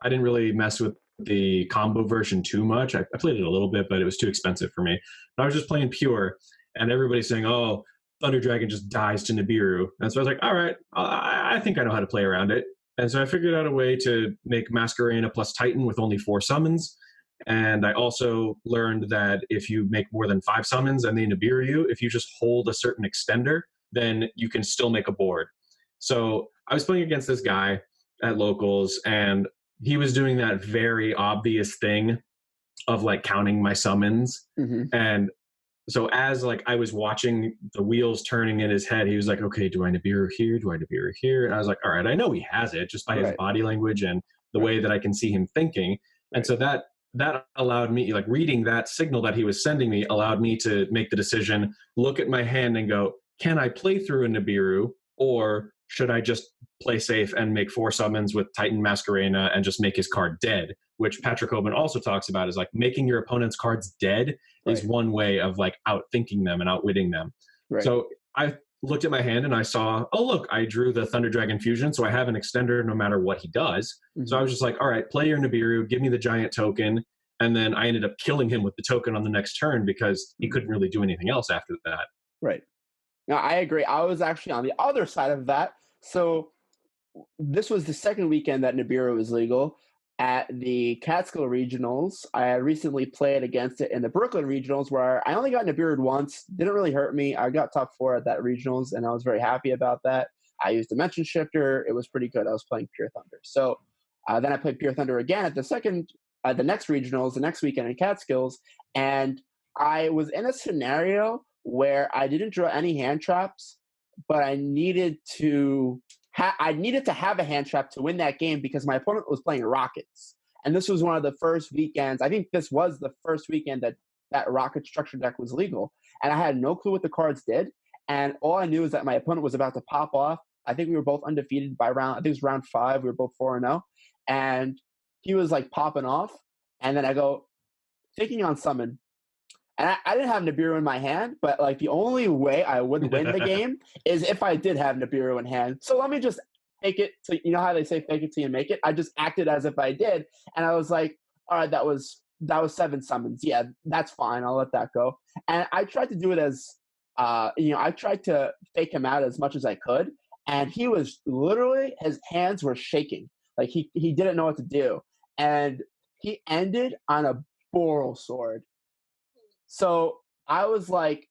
I didn't really mess with the combo version too much. I played it a little bit, but it was too expensive for me. But I was just playing pure, and everybody's saying, oh, Thunder Dragon just dies to Nibiru. And so I was like, all right, I think I know how to play around it. And so I figured out a way to make Masquerena plus Titan with only 4 summons. And I also learned that if you make more than 5 summons and they Nibiru you, if you just hold a certain extender, then you can still make a board. So I was playing against this guy at locals, and he was doing that very obvious thing of like counting my summons. Mm-hmm. And so as like I was watching the wheels turning in his head, he was like, okay, do I Nibiru here? Do I Nibiru here? And I was like, all right, I know he has it just by his body language and the way that I can see him thinking. And so that allowed me, like reading that signal that he was sending me, allowed me to make the decision, look at my hand and go, can I play through a Nibiru, or should I just play safe and make 4 summons with Titan Masquerena and just make his card dead? Which Patrick Hoban also talks about, is like making your opponent's cards dead is one way of like outthinking them and outwitting them. So I looked at my hand and I saw, oh, look, I drew the Thunder Dragon Fusion, so I have an extender no matter what he does. Mm-hmm. So I was just like, all right, play your Nibiru, give me the giant token. And then I ended up killing him with the token on the next turn because he couldn't really do anything else after that. Right. Now, I agree. I was actually on the other side of that. So this was the second weekend that Nibiru was legal. At the Catskill Regionals, I had recently played against it in the Brooklyn Regionals, where I only got Nibiru'd once. Didn't really hurt me. I got top 4 at that Regionals, and I was very happy about that. I used Dimension Shifter. It was pretty good. I was playing Pure Thunder. So then I played Pure Thunder again at the second the next regionals, the next weekend in Catskills, and I was in a scenario where I didn't draw any hand traps, but I needed to have a hand trap to win that game because my opponent was playing Rockets. And this was one of the first weekends. I think this was the first weekend that Rocket structure deck was legal. And I had no clue what the cards did. And all I knew is that my opponent was about to pop off. I think we were both undefeated by round. I think it was round 5. We were both 4-0. And he was like popping off. And then I go, thinking on summon. And I didn't have Nibiru in my hand, but like the only way I would win the game is if I did have Nibiru in hand. So let me just fake it. So you know how they say fake it till you make it? I just acted as if I did. And I was like, all right, that was 7 summons. Yeah, that's fine. I'll let that go. And I tried to do it as, I tried to fake him out as much as I could. And he was literally, his hands were shaking. Like he didn't know what to do. And he ended on a Boral sword. So I was like,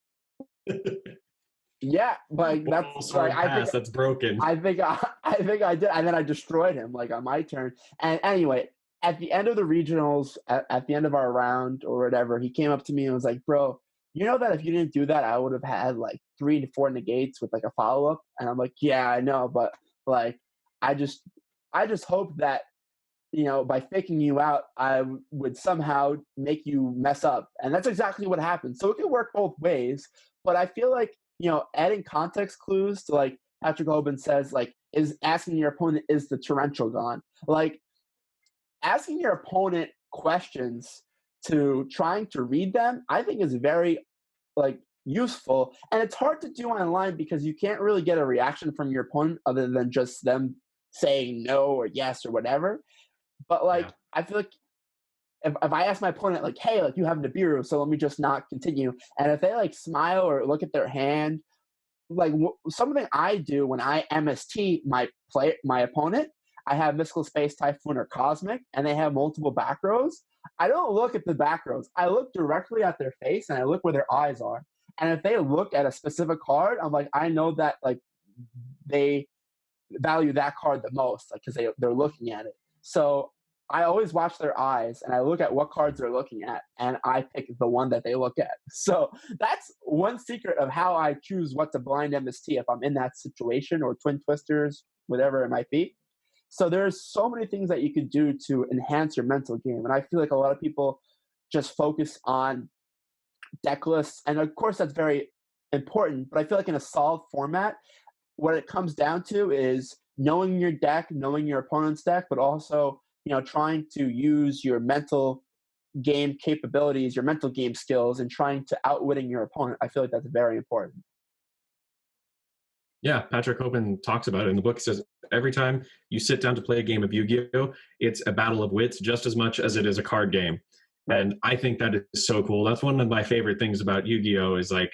yeah, like that's like, that's broken. I think I did, and then I destroyed him like on my turn. And anyway, at the end of the regionals, at the end of our round or whatever, he came up to me and was like, "Bro, you know that if you didn't do that, I would have had like 3 to 4 negates with like a follow up." And I'm like, "Yeah, I know, but like, I just hope that." By faking you out, I would somehow make you mess up. And that's exactly what happened. So it can work both ways. But I feel like, adding context clues to like Patrick Hoban says, like, is asking your opponent, is the torrential gone? Like, asking your opponent questions to trying to read them, I think is very, like, useful. And it's hard to do online because you can't really get a reaction from your opponent other than just them saying no or yes or whatever. But like, yeah. I feel like if I ask my opponent, like, hey, like you have Nibiru, so let me just not continue. And if they like smile or look at their hand, like something I do when I MST my opponent, I have Mystical Space Typhoon or Cosmic, and they have multiple back rows. I don't look at the back rows. I look directly at their face and I look where their eyes are. And if they look at a specific card, I'm like, I know that like they value that card the most, like because they're looking at it. So I always watch their eyes and I look at what cards they're looking at and I pick the one that they look at. So that's one secret of how I choose what to blind MST if I'm in that situation, or Twin Twisters, whatever it might be. So there's so many things that you could do to enhance your mental game. And I feel like a lot of people just focus on deck lists. And of course that's very important, but I feel like in a solved format, what it comes down to is knowing your deck, knowing your opponent's deck, but also, trying to use your mental game capabilities, your mental game skills, and trying to outwitting your opponent. I feel like that's very important. Yeah, Patrick Hoban talks about it in the book. He says, every time you sit down to play a game of Yu-Gi-Oh!, it's a battle of wits just as much as it is a card game. Right. And I think that is so cool. That's one of my favorite things about Yu-Gi-Oh! Is like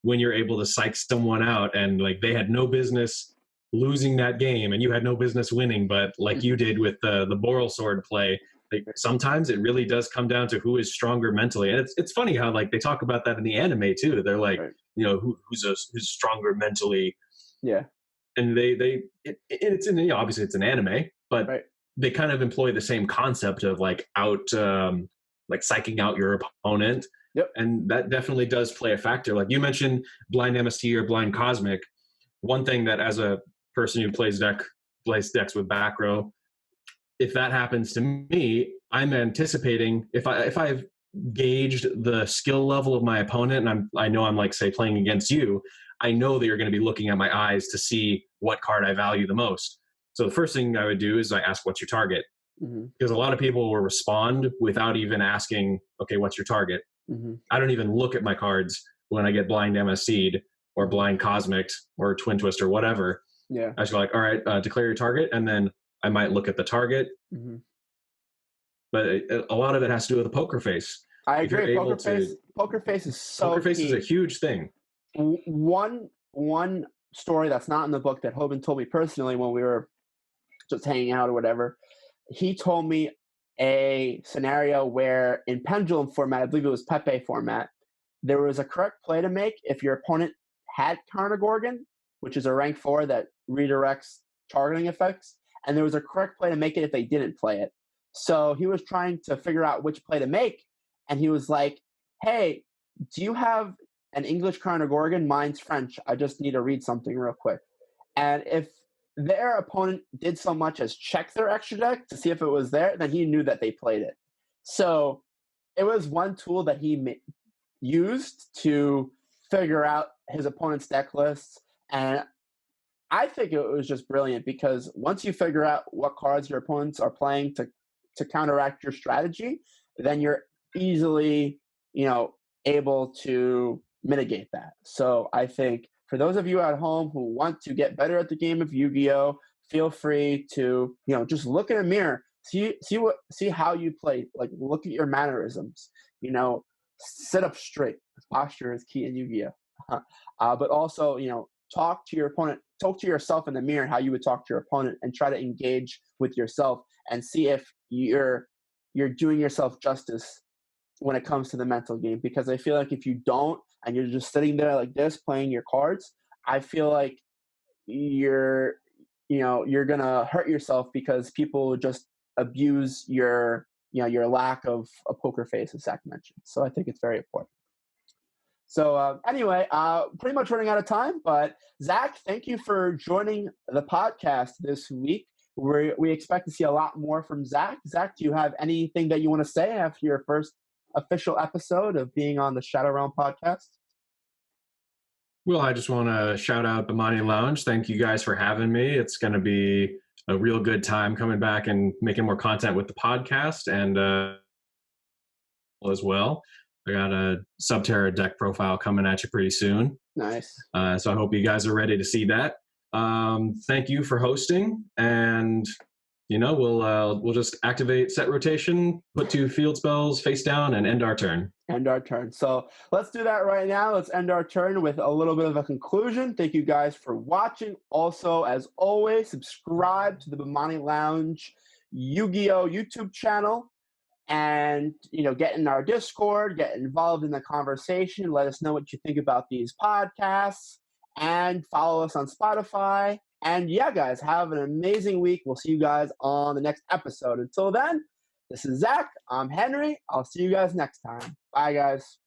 when you're able to psych someone out and like they had no business losing that game and you had no business winning, but like you did with the Boral sword play, like sometimes it really does come down to who is stronger mentally. And it's funny how like they talk about that in the anime too. They're like, right. Who's stronger mentally. Yeah. And it's in, obviously it's an anime, but right. They kind of employ the same concept of like like psyching out your opponent. Yep. And that definitely does play a factor. Like you mentioned blind MST or blind Cosmic. One thing that as a person who plays decks with back row, if that happens to me, I'm anticipating if I've gauged the skill level of my opponent and I know I'm like, say, playing against you, I know that you're going to be looking at my eyes to see what card I value the most. So the first thing I would do is I ask, what's your target? Mm-hmm. Because a lot of people will respond without even asking, okay, what's your target? Mm-hmm. I don't even look at my cards when I get blind MSC'd or blind Cosmic or Twin Twist or whatever. Yeah. I just go like, all right, declare your target. And then I might look at the target. Mm-hmm. But a lot of it has to do with the poker face. I agree. Poker face is so Poker face key. is a huge thing. One story that's not in the book that Hoban told me personally when we were just hanging out or whatever, he told me a scenario where in Pendulum format, I believe it was Pepe format, there was a correct play to make if your opponent had Carnagorgon, which is a rank 4 that redirects targeting effects, and there was a correct play to make it if they didn't play it. So he was trying to figure out which play to make, and he was like, "Hey, do you have an English Crown or Gorgon? Mine's French. I just need to read something real quick." And if their opponent did so much as check their extra deck to see if it was there, then he knew that they played it. So it was one tool that he used to figure out his opponent's deck lists. And I think it was just brilliant because once you figure out what cards your opponents are playing to counteract your strategy, then you're easily, able to mitigate that. So I think for those of you at home who want to get better at the game of Yu-Gi-Oh, feel free to, just look in a mirror, see how you play, like look at your mannerisms, sit up straight. Posture is key in Yu-Gi-Oh. But also, talk to your opponent, talk to yourself in the mirror how you would talk to your opponent, and try to engage with yourself and see if you're doing yourself justice when it comes to the mental game. Because I feel like if you don't and you're just sitting there like this playing your cards, I feel like you're gonna hurt yourself because people just abuse your lack of a poker face, as Zach mentioned. So I think it's very important. So anyway, pretty much running out of time, but Zach, thank you for joining the podcast this week. We expect to see a lot more from Zach. Zach, do you have anything that you want to say after your first official episode of being on the Shadow Realm podcast? Well, I just want to shout out Bemani Lounge. Thank you guys for having me. It's going to be a real good time coming back and making more content with the podcast, and as well. I got a Subterra deck profile coming at you pretty soon. Nice. So I hope you guys are ready to see that. Thank you for hosting, and we'll just activate set rotation, put 2 field spells face down, and end our turn. End our turn. So let's do that right now. Let's end our turn with a little bit of a conclusion. Thank you guys for watching. Also, as always, subscribe to the Bemani Lounge Yu-Gi-Oh YouTube channel. And, get in our Discord, get involved in the conversation. Let us know what you think about these podcasts, and follow us on Spotify. And yeah, guys, have an amazing week. We'll see you guys on the next episode. Until then, this is Zach. I'm Henry. I'll see you guys next time. Bye, guys.